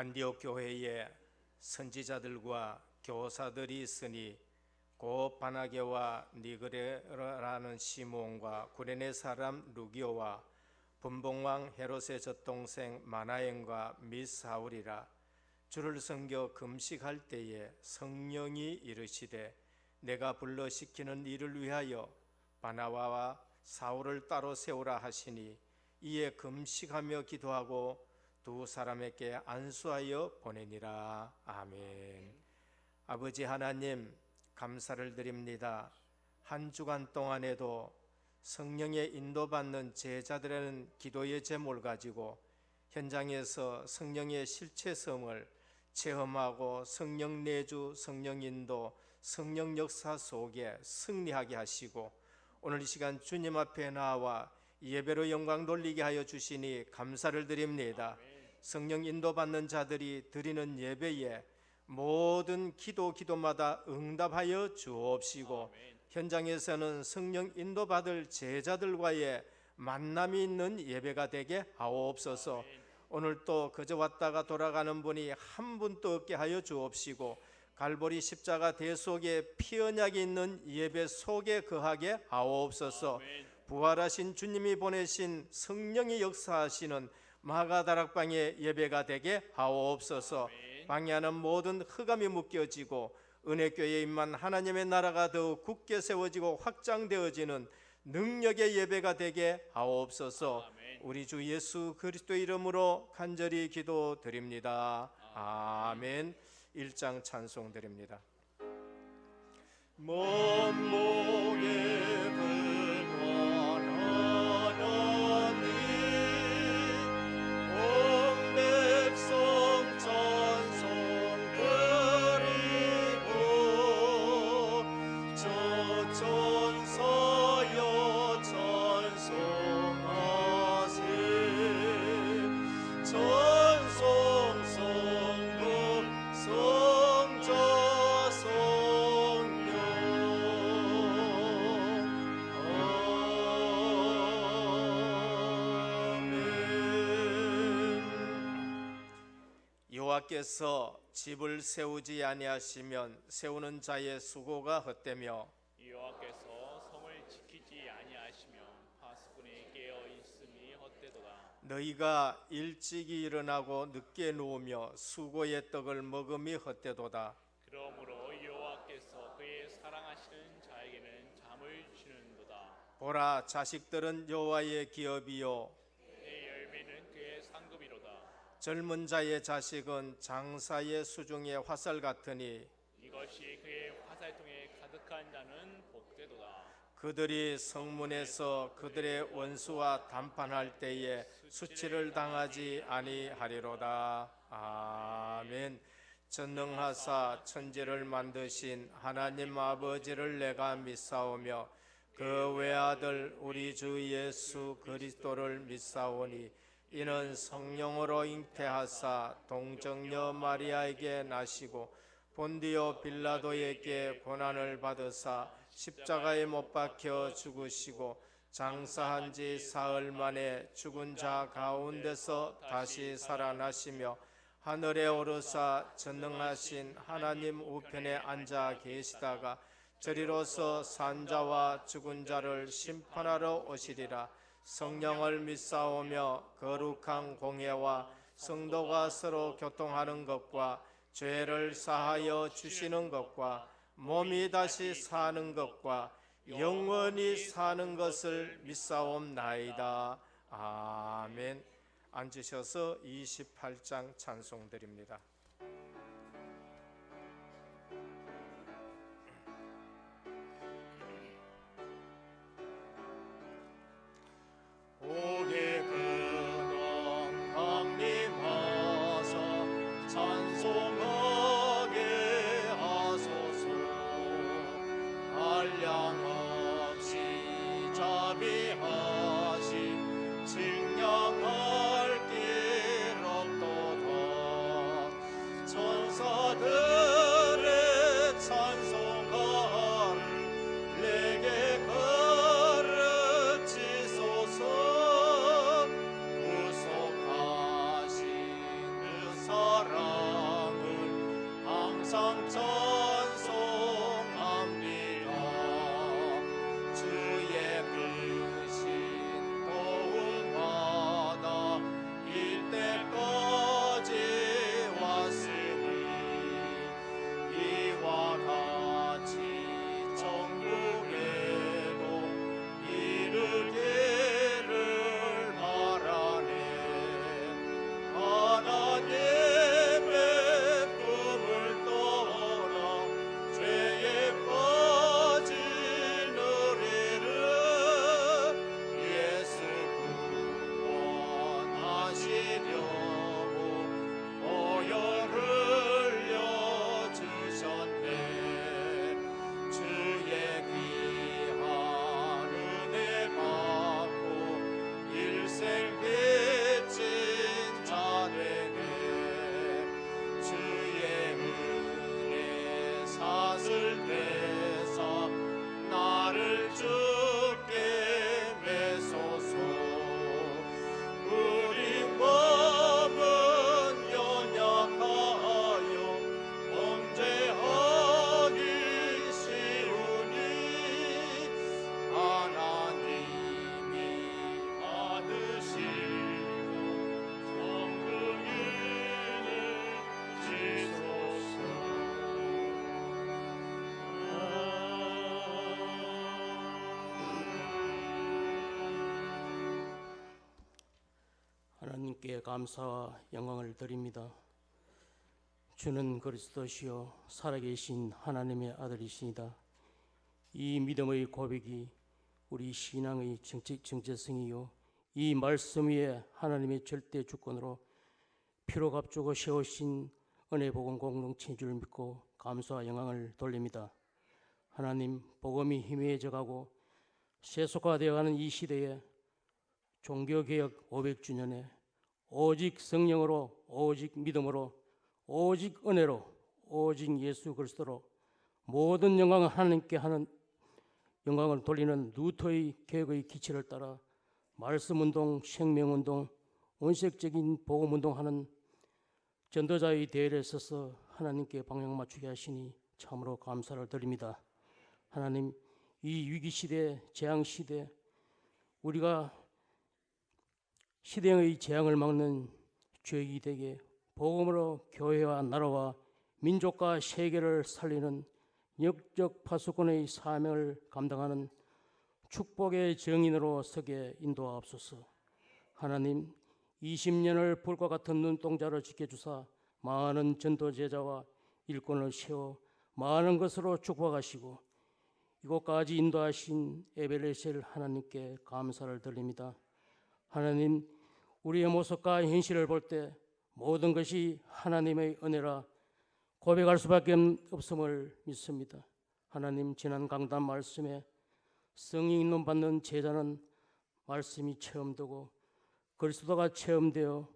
안디옥 교회에 선지자들과 교사들이 있으니 곧 바나게와 니그레라는 시몬과 구레네 사람 루기오와 분봉왕 헤롯의 젖동생 마나엔과 및 사울이라. 주를 섬겨 금식할 때에 성령이 이르시되 내가 불러 시키는 일을 위하여 바나바와 사울을 따로 세우라 하시니 이에 금식하며 기도하고 두 사람에게 안수하여 보내니라. 아멘. 아버지 하나님, 감사를 드립니다. 한 주간 동안에도 성령의 인도받는 제자들의 기도의 제목을 가지고 현장에서 성령의 실체성을 체험하고 성령 내주, 성령 인도, 성령 역사 속에 승리하게 하시고 오늘 이 시간 주님 앞에 나와 예배로 영광 돌리게 하여 주시니 감사를 드립니다. 성령 인도받는 자들이 드리는 예배에 모든 기도마다 응답하여 주옵시고 현장에서는 성령 인도받을 제자들과의 만남이 있는 예배가 되게 하옵소서. 오늘 또 그저 왔다가 돌아가는 분이 한 분도 없게 하여 주옵시고 갈보리 십자가 대속에 피 언약이 있는 예배 속에 거하게 하옵소서. 부활하신 주님이 보내신 성령이 역사하시는 마가다락방의 예배가 되게 하옵소서. 방해하는 모든 흑암이 묶여지고 은혜교회에 임한 하나님의 나라가 더욱 굳게 세워지고 확장되어지는 능력의 예배가 되게 하옵소서. 우리 주 예수 그리스도의 이름으로 간절히 기도드립니다. 아멘. 1장 찬송 드립니다. 만복의 여호와께서 집을 세우지 아니하시면 세우는 자의 수고가 헛되며 여호와께서 성을 지키지 아니하시면 파수꾼이 깨어 있음이 헛되도다. 너희가 일찍이 일어나고 늦게 누우며 수고의 떡을 먹음이 헛되도다. 그러므로 여호와께서 그의 사랑하시는 자에게는 잠을 주는도다. 보라, 자식들은 여호와의 기업이요 내 열매는 그의 상급이로다. 젊은 자의 자식은 장사의 수중의 화살 같으니 이것이 그의 화살통에 가득한 자는 복되도다. 그들이 성문에서 그들의 원수와 담판할 때에 수치를 당하지 아니하리로다. 아멘. 전능하사 천지를 만드신 하나님 아버지를 내가 믿사오며 그 외아들 우리 주 예수 그리스도를 믿사오니 이는 성령으로 잉태하사 동정녀 마리아에게 나시고 본디오 빌라도에게 고난을 받으사 십자가에 못 박혀 죽으시고 장사한 지 사흘 만에 죽은 자 가운데서 다시 살아나시며 하늘에 오르사 전능하신 하나님 우편에 앉아 계시다가 저리로서 산자와 죽은 자를 심판하러 오시리라. 성령을 믿사오며 거룩한 공예와 성도가 서로 교통하는 것과 죄를 사하여 주시는 것과 몸이 다시 사는 것과 영원히 사는 것을 믿사옵나이다. 아멘. 앉으셔서 28장 찬송 드립니다. 오게 근원 강림하사 찬송하게 하소서. 한량 없이 자비하심 증량할 길 없도다. 하나님께 감사와 영광을 드립니다. 주는 그리스도시요 살아계신 하나님의 아들이시니다. 이 믿음의 고백이 우리 신앙의 정체성이요 이 말씀 위에 하나님의 절대 주권으로 피로 값주고 세우신 은혜복음 공동체인 줄 믿고 감사와 영광을 돌립니다. 하나님, 복음이 희미해져가고 세속화되어가는 이 시대에 종교개혁 500주년에 오직 성령으로, 오직 믿음으로, 오직 은혜로, 오직 예수 그리스도로 모든 영광을 하나님께 하는 영광을 돌리는 루터의 개혁의 기치를 따라 말씀운동, 생명운동, 원색적인 복음운동하는 전도자의 대열에 서서 하나님께 방향 맞추게 하시니 참으로 감사를 드립니다. 하나님, 이 위기시대, 재앙시대, 우리가 시대의 재앙을 막는 죄악이 되게 복음으로 교회와 나라와 민족과 세계를 살리는 역적 파수꾼의 사명을 감당하는 축복의 정인으로 서게 인도하옵소서. 하나님, 20년을 불과 같은 눈동자로 지켜주사 많은 전도 제자와 일꾼을 세워 많은 것으로 축복하시고 이곳까지 인도하신 에벨레셀 하나님께 감사를 드립니다. 하나님, 우리의 모습과 현실을 볼 때 모든 것이 하나님의 은혜라 고백할 수밖에 없음을 믿습니다. 하나님, 지난 강단 말씀에 성령 인도 받는 제자는 말씀이 체험되고 그리스도가 체험되어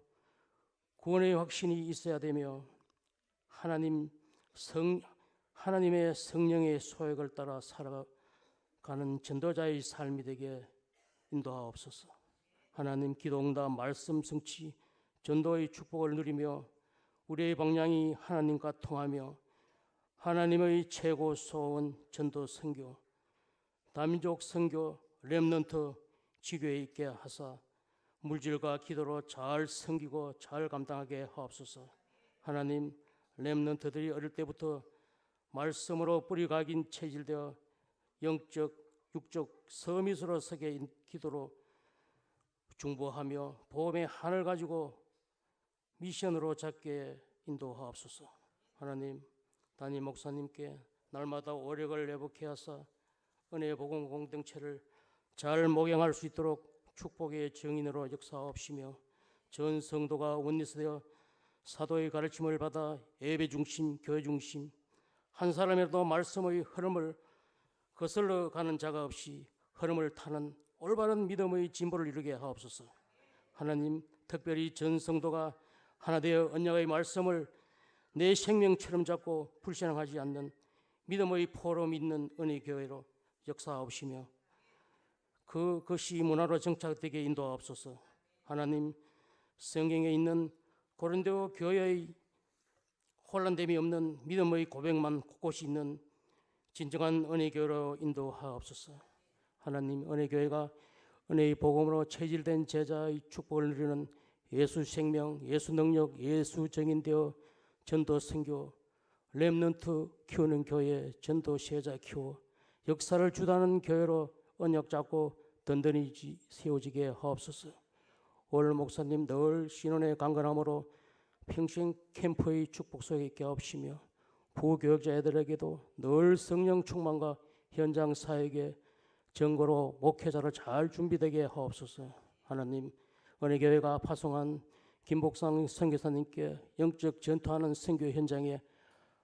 구원의 확신이 있어야 되며 하나님의 성령의 소액을 따라 살아가는 전도자의 삶이 되게 인도하옵소서. 하나님, 기도응답, 말씀 성취, 전도의 축복을 누리며 우리의 방향이 하나님과 통하며 하나님의 최고 소원 전도 선교, 다민족 선교, 렘넌트 지교에 있게 하사 물질과 기도로 잘 섬기고 잘 감당하게 하옵소서. 하나님, 렘넌트들이 어릴 때부터 말씀으로 뿌리 각인 체질되어 영적, 육적, 서밋으로 서게 기도로 중보하며 복음의 한을 가지고 미션으로 잡게 인도하옵소서. 하나님, 담임 목사님께 날마다 오력을 회복해 하사 은혜의 복음 공동체를 잘 목양할 수 있도록 축복의 정인으로 역사하옵시며 전 성도가 원리스되어 사도의 가르침을 받아 예배 중심, 교회 중심, 한 사람이라도 말씀의 흐름을 거슬러 가는 자가 없이 흐름을 타는 올바른 믿음의 진보를 이루게 하옵소서. 하나님, 특별히 전 성도가 하나 되어 언약의 말씀을 내 생명처럼 잡고 불신앙하지 않는 믿음의 포럼 있는 은혜 교회로 역사하옵시며 그것이 문화로 정착되게 인도하옵소서. 하나님, 성경에 있는 고린도 교회의 혼란됨이 없는 믿음의 고백만 곳곳이 있는 진정한 은혜 교회로 인도하옵소서. 하나님, 은혜 교회가 은혜의 복음으로 체질된 제자의 축복을 누리는 예수 생명, 예수 능력, 예수 정인되어 전도 선교, 렘넌트 키우는 교회, 전도 세자 키워 역사를 주도하는 교회로 언약 잡고 든든히 세워지게 하옵소서. 올 목사님 늘 신원의 강건함으로 평생 캠프의 축복 속에 있게 하옵시며 부교역자애들에게도 늘 성령 충만과 현장 사역에 정고로 목회자로 잘 준비되게 하옵소서. 하나님, 은혜교회가 파송한 김복상 선교사님께 영적 전투하는 선교 현장에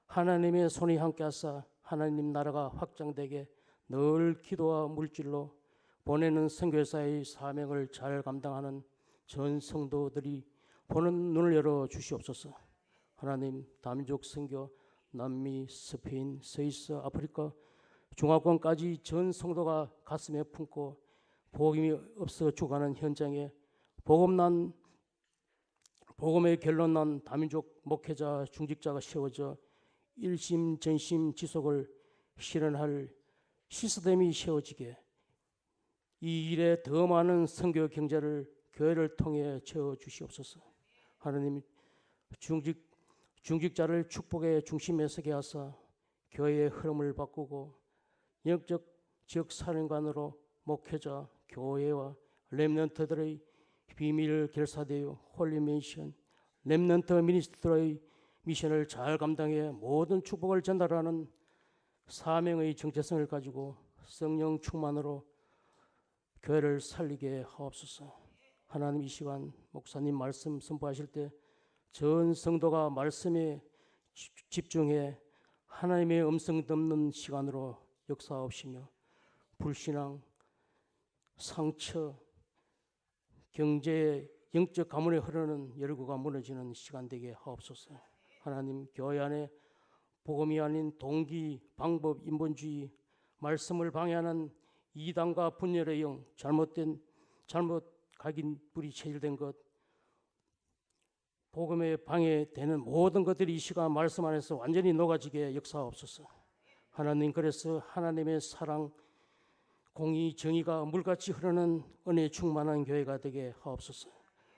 하나님의 손이 함께하사 하나님 나라가 확장되게 늘 기도와 물질로 보내는 선교사의 사명을 잘 감당하는 전 성도들이 보는 눈을 열어 주시옵소서. 하나님, 다민족 선교, 남미, 스페인, 스위스, 아프리카, 중화권까지 전 성도가 가슴에 품고 복음이 없어 죽어가는 현장에 복음의 결론난 다민족 목회자, 중직자가 세워져 일심, 전심, 지속을 실현할 시스템이 세워지게 이 일에 더 많은 선교 경제를 교회를 통해 채워 주시옵소서. 하나님, 중직자를 축복의 중심에 서게 하사 교회의 흐름을 바꾸고 영적 지역 사령관으로 목회자, 교회와 렘넌트들의 비밀 결사되어 홀리 미션 렘넌트 미니스트로의 미션을 잘 감당해 모든 축복을 전달하는 사명의 정체성을 가지고 성령 충만으로 교회를 살리게 하옵소서. 하나님, 이 시간 목사님 말씀 선포하실 때 전 성도가 말씀에 집중해 하나님의 음성 듣는 시간으로 역사하옵시며 불신앙, 상처, 경제의 영적 가문에 흐르는 열구가 무너지는 시간 되게 하옵소서. 하나님, 교회 안에 복음이 아닌 동기, 방법, 인본주의, 말씀을 방해하는 이단과 분열의 영, 잘못 각인 불이 체질된 것, 복음에 방해되는 모든 것들이 이 시간 말씀 안에서 완전히 녹아지게 역사하옵소서. 하나님, 그래서 하나님의 사랑, 공의, 정의가 물같이 흐르는 은혜 충만한 교회가 되게 하옵소서.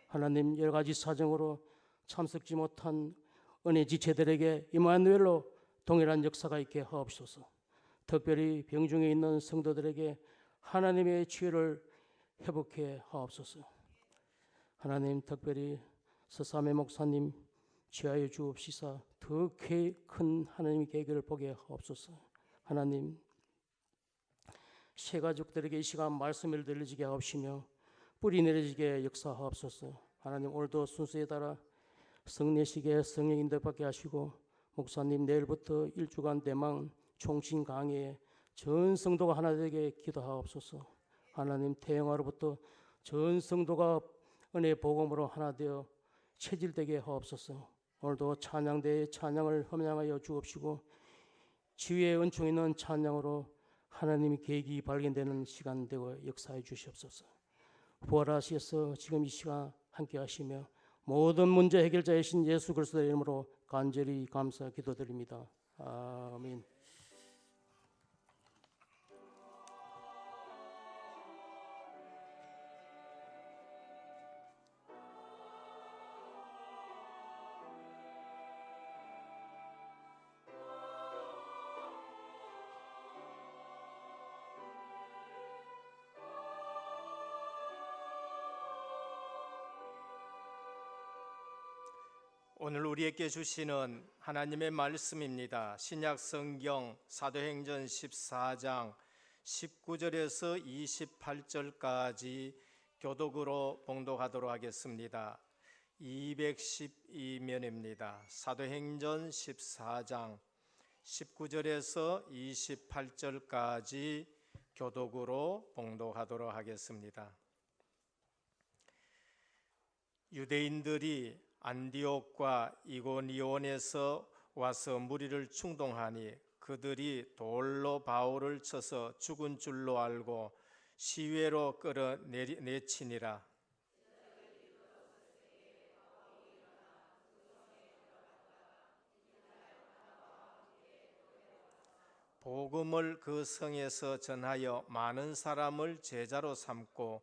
하나님, 여러 가지 사정으로 참석지 못한 은혜 지체들에게 임마누엘로 동일한 역사가 있게 하옵소서. 특별히 병중에 있는 성도들에게 하나님의 치유를 회복해 하옵소서. 하나님, 특별히 서삼의 목사님 치하여 주옵시사 더 큰 하나님의 계획을 보게 하옵소서. 하나님, 새 가족들에게 이 시간 말씀을 들려지게 하옵시며 뿌리 내려지게 역사하옵소서. 하나님, 오늘도 순서에 따라 성례식에 성령 인도받게 하시고 목사님 내일부터 일주간 대망 총신 강해에 전 성도가 하나 되게 기도하옵소서. 하나님, 태영아로부터 전 성도가 은혜 복음으로 하나 되어 체질되게 하옵소서. 오늘도 찬양대의 찬양을 흠양하여 주옵시고 지위의 은총 있는 찬양으로 하나님의 계획이 발견되는 시간 되고 역사해 주시옵소서. 부활하셔서 지금 이 시간 함께 하시며 모든 문제 해결자이신 예수 그리스도의 이름으로 간절히 감사 기도드립니다. 아멘. 오늘 우리에게 주시는 하나님의 말씀입니다. 신약 성경 사도행전 14장 19절에서 28절까지 교독으로 봉독하도록 하겠습니다. 212면입니다. 사도행전 14장 19절에서 28절까지 교독으로 봉독하도록 하겠습니다. 유대인들이 안디옥과 이고니온에서 와서 무리를 충동하니 그들이 돌로 바울을 쳐서 죽은 줄로 알고 시외로 끌어내치니라. 복음을 그 성에서 전하여 많은 사람을 제자로 삼고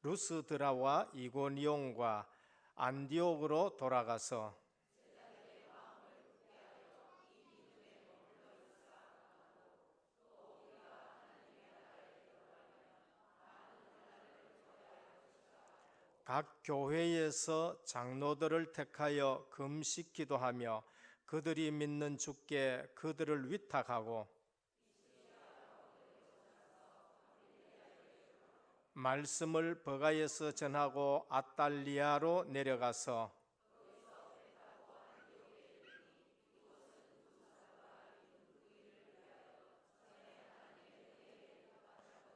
루스드라와 이고니온과 안디옥으로 돌아가서 각 교회에서 장로들을 택하여 금식 기도하며 그들이 믿는 주께 그들을 위탁하고 말씀을 버가에서 전하고 아탈리아로 내려가서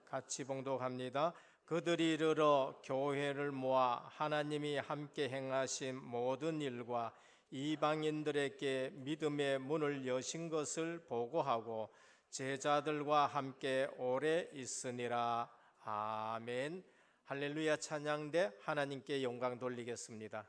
같이 봉독합니다. 그들이 이르러 교회를 모아 하나님이 함께 행하신 모든 일과 이방인들에게 믿음의 문을 여신 것을 보고하고 제자들과 함께 오래 있으니라. 아멘. 할렐루야. 찬양대 하나님께 영광 돌리겠습니다.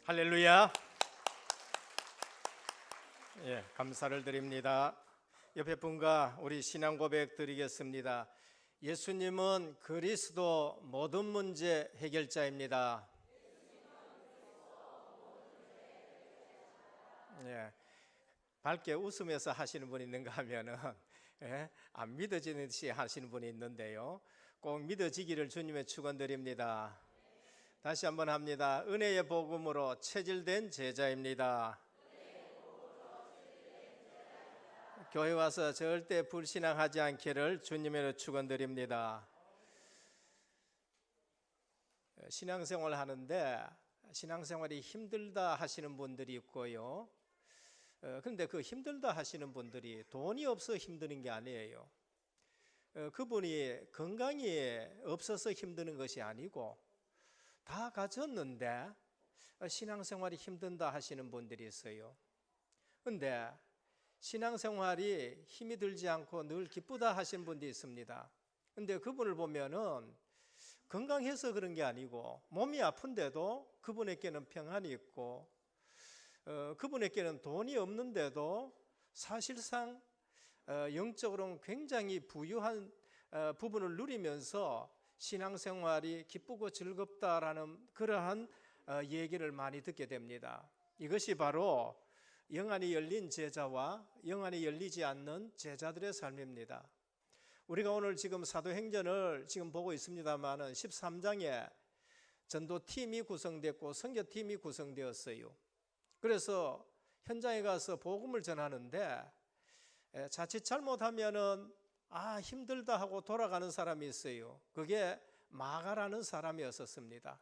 할렐루야. 예, 감사를 드립니다. 옆에 분과 우리 신앙 고백 드리겠습니다. 예수님은 그리스도 모든 문제 해결자입니다. 예, 밝게 웃으면서 하시는 분이 있는가 하면은 안 믿어지는 듯이 하시는 분이 있는데요, 꼭 믿어지기를 주님의 축원드립니다. 다시 한번 합니다. 은혜의 복음으로 체질된 제자입니다. 교회 와서 절대 불신앙하지 않기를 주님의 축원드립니다. 신앙생활 하는데 신앙생활이 힘들다 하시는 분들이 있고요. 그런데 그 힘들다 하시는 분들이 돈이 없어 힘드는 게 아니에요. 그분이 건강이 없어서 힘드는 것이 아니고 다 가졌는데 신앙생활이 힘든다 하시는 분들이 있어요. 그런데 신앙생활이 힘이 들지 않고 늘 기쁘다 하시는 분도 있습니다. 그런데 그분을 보면은 건강해서 그런 게 아니고 몸이 아픈데도 그분에게는 평안이 있고, 그분에게는 돈이 없는데도 사실상 영적으로는 굉장히 부유한 부분을 누리면서 신앙생활이 기쁘고 즐겁다라는 그러한 얘기를 많이 듣게 됩니다. 이것이 바로 영안이 열린 제자와 영안이 열리지 않는 제자들의 삶입니다. 우리가 오늘 지금 사도행전을 지금 보고 있습니다만은 13장에 전도팀이 구성됐고 선교팀이 구성되었어요. 그래서 현장에 가서 복음을 전하는데 자칫 잘못하면은 힘들다 하고 돌아가는 사람이 있어요. 그게 마가라는 사람이었습니다.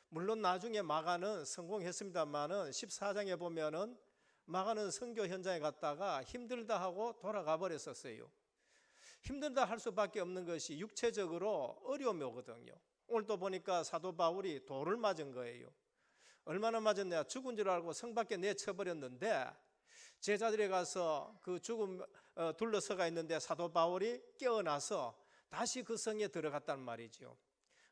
물론 나중에 마가는 성공했습니다만은 14장에 보면은 마가는 선교 현장에 갔다가 힘들다 하고 돌아가 버렸었어요. 힘들다 할 수밖에 없는 것이 육체적으로 어려움이 오거든요. 오늘 또 보니까 사도 바울이 돌을 맞은 거예요. 얼마나 맞았냐, 죽은 줄 알고 성 밖에 내쳐버렸는데 제자들이 가서 그 죽음 둘러서가 있는데 사도 바울이 깨어나서 다시 그 성에 들어갔단 말이죠.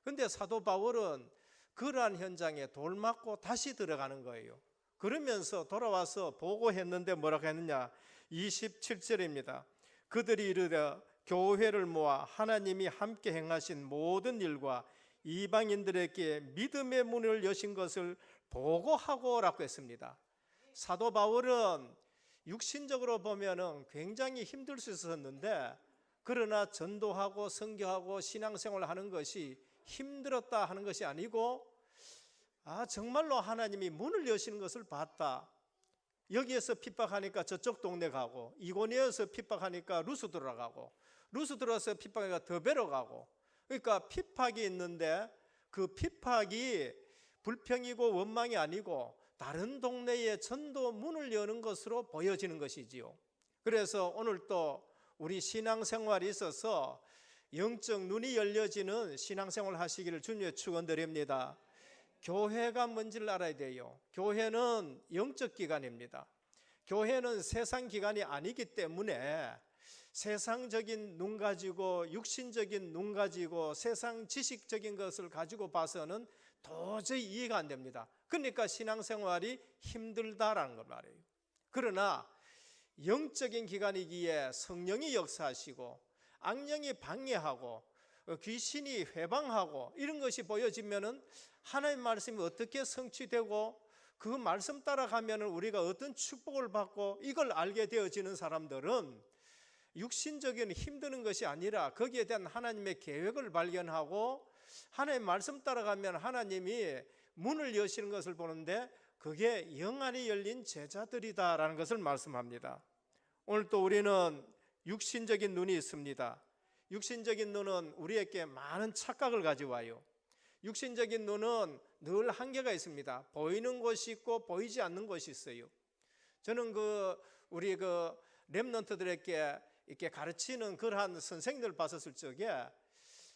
그런데 사도 바울은 그러한 현장에 돌 맞고 다시 들어가는 거예요. 그러면서 돌아와서 보고했는데 뭐라고 했느냐, 27절입니다. 그들이 이르되 교회를 모아 하나님이 함께 행하신 모든 일과 이방인들에게 믿음의 문을 여신 것을 보고하고라고 했습니다. 사도 바울은 육신적으로 보면은 굉장히 힘들 수 있었는데, 그러나 전도하고 선교하고 신앙생활을 하는 것이 힘들었다 하는 것이 아니고 정말로 하나님이 문을 여시는 것을 봤다. 여기에서 핍박하니까 저쪽 동네 가고, 이고니에서 핍박하니까 루스드라 가고, 루스드라서 핍박하니까 더베로 가고, 그러니까 핍박이 있는데 그 핍박이 불평이고 원망이 아니고 다른 동네에 전도 문을 여는 것으로 보여지는 것이지요. 그래서 오늘 또 우리 신앙생활이 있어서 영적 눈이 열려지는 신앙생활 하시기를 주님의 축원드립니다. 교회가 뭔지를 알아야 돼요. 교회는 영적 기관입니다. 교회는 세상 기관이 아니기 때문에 세상적인 눈 가지고 육신적인 눈 가지고 세상 지식적인 것을 가지고 봐서는 도저히 이해가 안 됩니다. 그러니까 신앙생활이 힘들다라는 걸 말해요. 그러나 영적인 기관이기에 성령이 역사하시고 악령이 방해하고 귀신이 회방하고 이런 것이 보여지면은 하나님의 말씀이 어떻게 성취되고 그 말씀 따라가면 우리가 어떤 축복을 받고 이걸 알게 되어지는 사람들은 육신적인 힘드는 것이 아니라 거기에 대한 하나님의 계획을 발견하고 하나님의 말씀 따라가면 하나님이 문을 여시는 것을 보는데 그게 영안이 열린 제자들이다라는 것을 말씀합니다. 오늘 또 우리는 육신적인 눈이 있습니다. 육신적인 눈은 우리에게 많은 착각을 가져와요. 육신적인 눈은 늘 한계가 있습니다. 보이는 것이 있고 보이지 않는 것이 있어요. 저는 우리 렘넌트들에게 이렇게 가르치는 그러한 선생님들 봤었을 적에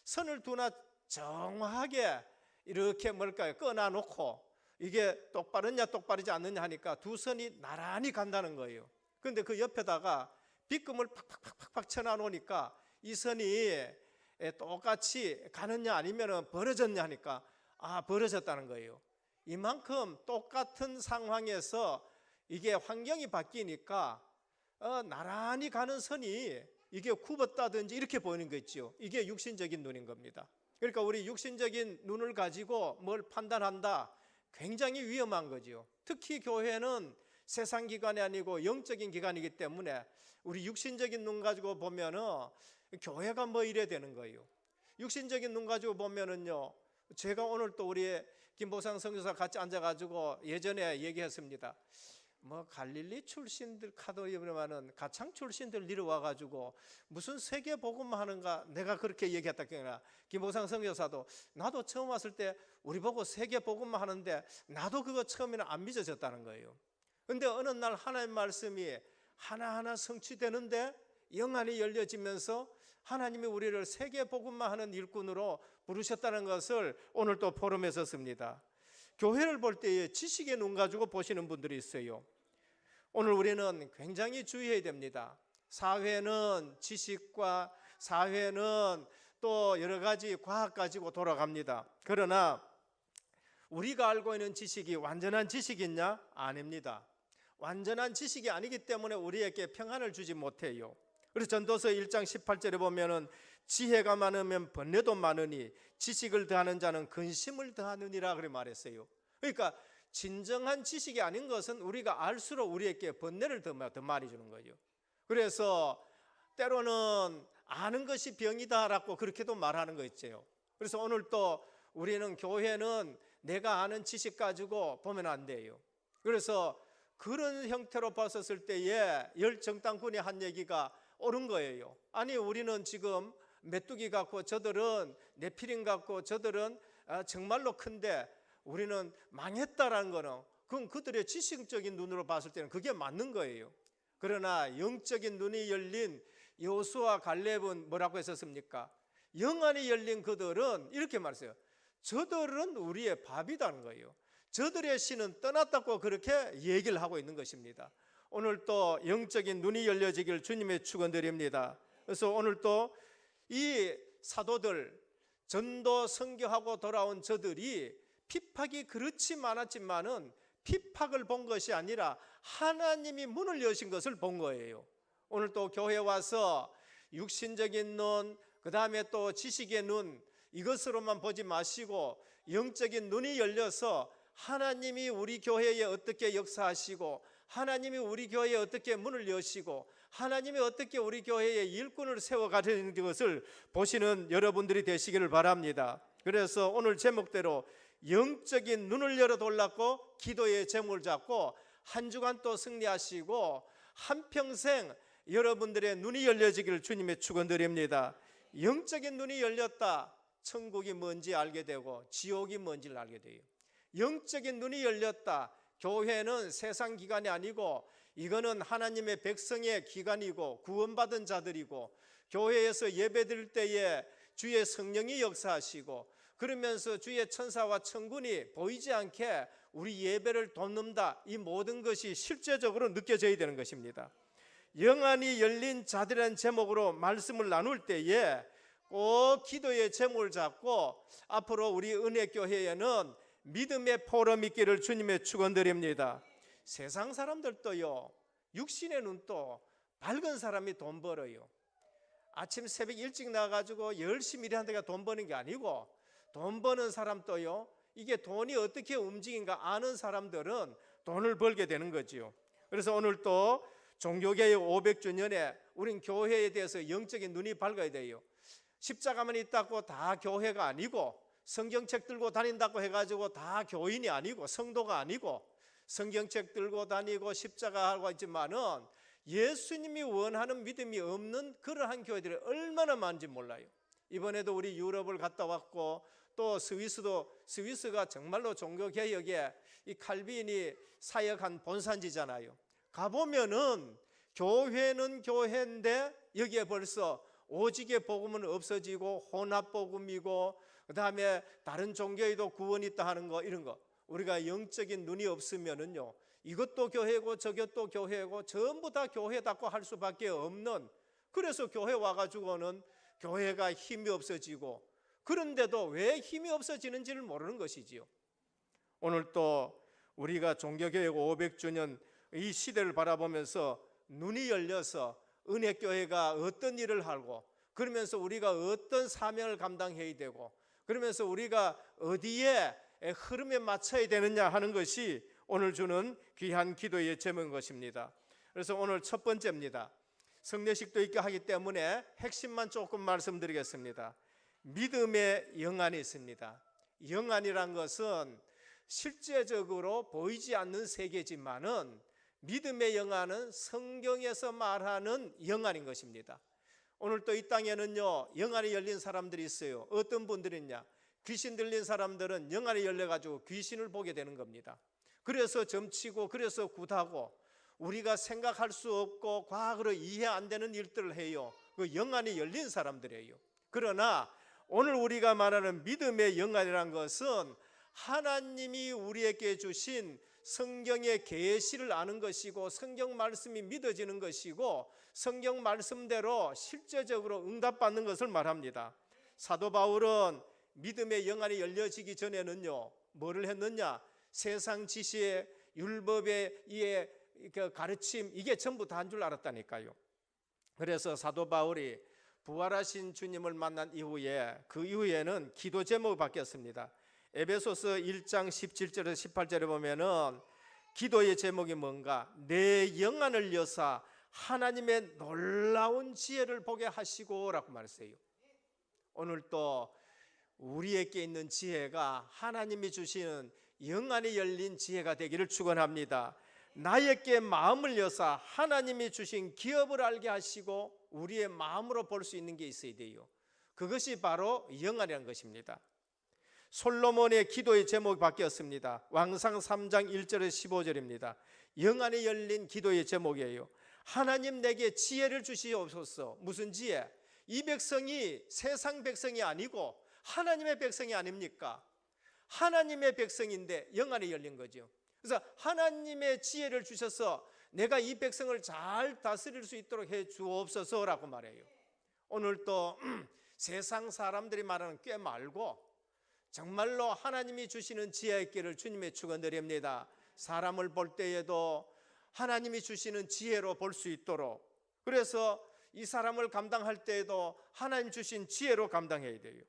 선을 두나 정확하게 이렇게 꺼놔놓고 이게 똑바르냐 똑바르지 않느냐 하니까 두 선이 나란히 간다는 거예요. 그런데 그 옆에다가 빗금을 팍팍팍팍 쳐놔놓으니까 이 선이 똑같이 가느냐 아니면 벌어졌냐 하니까 벌어졌다는 거예요. 이만큼 똑같은 상황에서 이게 환경이 바뀌니까 나란히 가는 선이 이게 굽었다든지 이렇게 보이는 거 있죠. 이게 육신적인 눈인 겁니다. 그러니까 우리 육신적인 눈을 가지고 뭘 판단한다, 굉장히 위험한 거죠. 특히 교회는 세상 기관이 아니고 영적인 기관이기 때문에 우리 육신적인 눈 가지고 보면은 교회가 뭐 이래 되는 거예요. 육신적인 눈 가지고 보면은요, 제가 오늘 또 우리 김보상 선교사 같이 앉아가지고 예전에 얘기했습니다. 뭐 갈릴리 출신들 카도 이러면은 가창 출신들 내려와가지고 무슨 세계 복음 하는가, 내가 그렇게 얘기했다. 그러나 김보상 선교사도 나도 처음 왔을 때 우리 보고 세계 복음 하는데 나도 그거 처음에는 안 믿어졌다는 거예요. 근데 어느 날 하나님 말씀이 하나하나 성취되는데 영안이 열려지면서 하나님이 우리를 세계 복음만 하는 일꾼으로 부르셨다는 것을 오늘 또 포럼에서 씁니다. 교회를 볼 때에 지식의 눈 가지고 보시는 분들이 있어요. 오늘 우리는 굉장히 주의해야 됩니다. 사회는 지식과 사회는 또 여러 가지 과학 가지고 돌아갑니다. 그러나 우리가 알고 있는 지식이 완전한 지식이냐? 아닙니다. 완전한 지식이 아니기 때문에 우리에게 평안을 주지 못해요. 그래서 전도서 1장 18절에 보면은 지혜가 많으면 번뇌도 많으니 지식을 더하는 자는 근심을 더하느니라 그렇게 말했어요. 그러니까 진정한 지식이 아닌 것은 우리가 알수록 우리에게 번뇌를 더 많이 주는 거죠. 그래서 때로는 아는 것이 병이다라고 그렇게도 말하는 거 있죠. 그래서 오늘 또 우리는 교회는 내가 아는 지식 가지고 보면 안 돼요. 그래서 그런 형태로 봤었을 때에 열정당군이 한 얘기가 옳은 거예요. 아니 우리는 지금 메뚜기 같고 저들은 네피림 같고 저들은 정말로 큰데 우리는 망했다라는 거는 그건 그들의 지식적인 눈으로 봤을 때는 그게 맞는 거예요. 그러나 영적인 눈이 열린 여호수아 갈렙은 뭐라고 했었습니까? 영안이 열린 그들은 이렇게 말했어요. 저들은 우리의 밥이라는 거예요. 저들의 신은 떠났다고 그렇게 얘기를 하고 있는 것입니다. 오늘 또 영적인 눈이 열려지길 주님의 축원드립니다. 그래서 오늘 또 이 사도들 전도 선교하고 돌아온 저들이 핍박이 그렇지 많았지만은 핍박을 본 것이 아니라 하나님이 문을 여신 것을 본 거예요. 오늘 또 교회 와서 육신적인 눈, 그 다음에 또 지식의 눈, 이것으로만 보지 마시고 영적인 눈이 열려서 하나님이 우리 교회에 어떻게 역사하시고 하나님이 우리 교회에 어떻게 문을 여시고 하나님이 어떻게 우리 교회에 일꾼을 세워가는 것을 보시는 여러분들이 되시기를 바랍니다. 그래서 오늘 제목대로 영적인 눈을 열어 돌랐고 기도의 제목을 잡고 한 주간 또 승리하시고 한평생 여러분들의 눈이 열려지기를 주님의 축원드립니다. 영적인 눈이 열렸다. 천국이 뭔지 알게 되고 지옥이 뭔지를 알게 돼요. 영적인 눈이 열렸다. 교회는 세상 기관이 아니고 이거는 하나님의 백성의 기관이고 구원받은 자들이고 교회에서 예배드릴 때에 주의 성령이 역사하시고 그러면서 주의 천사와 천군이 보이지 않게 우리 예배를 돕는다. 이 모든 것이 실제적으로 느껴져야 되는 것입니다. 영안이 열린 자들이라는 제목으로 말씀을 나눌 때에 꼭 기도의 제목을 잡고 앞으로 우리 은혜교회에는 믿음의 포럼이 있기를 주님의 축원드립니다. 세상 사람들도요, 육신의 눈도 밝은 사람이 돈 벌어요. 아침 새벽 일찍 나가지고 열심히 일하는 데가 돈 버는 게 아니고 돈 버는 사람도요, 이게 돈이 어떻게 움직인가 아는 사람들은 돈을 벌게 되는 거지요. 그래서 오늘 또 종교개혁 500주년에 우린 교회에 대해서 영적인 눈이 밝아야 돼요. 십자가만 있다고 다 교회가 아니고 성경책 들고 다닌다고 해가지고 다 교인이 아니고 성도가 아니고 성경책 들고 다니고 십자가 하고 있지만은 예수님이 원하는 믿음이 없는 그러한 교회들이 얼마나 많은지 몰라요. 이번에도 우리 유럽을 갔다 왔고 또 스위스가 정말로 종교개혁에 이 칼빈이 사역한 본산지잖아요. 가보면은 교회는 교회인데 여기에 벌써 오직의 복음은 없어지고 혼합복음이고 그 다음에 다른 종교에도 구원이 있다 하는 거 이런 거 우리가 영적인 눈이 없으면은요 이것도 교회고 저것도 교회고 전부 다 교회답고 할 수밖에 없는 그래서 교회 와가지고는 교회가 힘이 없어지고 그런데도 왜 힘이 없어지는지를 모르는 것이지요. 오늘 또 우리가 종교개혁 500주년 이 시대를 바라보면서 눈이 열려서 은혜교회가 어떤 일을 하고, 그러면서 우리가 어떤 사명을 감당해야 되고, 그러면서 우리가 어디에 흐름에 맞춰야 되느냐 하는 것이 오늘 주는 귀한 기도의 제목인 것입니다. 그래서 오늘 첫 번째입니다. 성례식도 있게 하기 때문에 핵심만 조금 말씀드리겠습니다. 믿음의 영안이 있습니다. 영안이란 것은 실제적으로 보이지 않는 세계지만은 믿음의 영안은 성경에서 말하는 영안인 것입니다. 오늘 또 이 땅에는요, 영안이 열린 사람들이 있어요. 어떤 분들이냐? 귀신 들린 사람들은 영안이 열려가지고 귀신을 보게 되는 겁니다. 그래서 점치고, 그래서 굿하고, 우리가 생각할 수 없고 과학으로 이해 안 되는 일들을 해요. 그 영안이 열린 사람들이에요. 그러나 오늘 우리가 말하는 믿음의 영안이란 것은 하나님이 우리에게 주신 성경의 계시를 아는 것이고, 성경 말씀이 믿어지는 것이고, 성경 말씀대로 실제적으로 응답받는 것을 말합니다. 사도 바울은 믿음의 영안이 열려지기 전에는요, 뭐를 했느냐? 세상 지시의 율법의 이 가르침, 이게 전부 다 한 줄 알았다니까요. 그래서 사도 바울이 부활하신 주님을 만난 이후에, 그 이후에는 기도 제목이 바뀌었습니다. 에베소서 1장 17절에서 18절에 보면은 기도의 제목이 뭔가? 내 영안을 여사 하나님의 놀라운 지혜를 보게 하시고 라고 말했어요. 오늘 또 우리에게 있는 지혜가 하나님이 주시는 영안이 열린 지혜가 되기를 축원합니다. 나에게 마음을 여사 하나님이 주신 기업을 알게 하시고 우리의 마음으로 볼 수 있는 게 있어야 돼요. 그것이 바로 영안이라는 것입니다. 솔로몬의 기도의 제목이 바뀌었습니다. 왕상 3장 1절에서 15절입니다. 영안이 열린 기도의 제목이에요. 하나님 내게 지혜를 주시옵소서. 무슨 지혜? 이 백성이 세상 백성이 아니고 하나님의 백성이 아닙니까? 하나님의 백성인데 영안이 열린 거죠. 그래서 하나님의 지혜를 주셔서 내가 이 백성을 잘 다스릴 수 있도록 해 주옵소서라고 말해요. 오늘 또 세상 사람들이 말하는 꽤 말고 정말로 하나님이 주시는 지혜의 길을 주님의 축원드립니다. 사람을 볼 때에도 하나님이 주시는 지혜로 볼 수 있도록, 그래서 이 사람을 감당할 때에도 하나님 주신 지혜로 감당해야 돼요.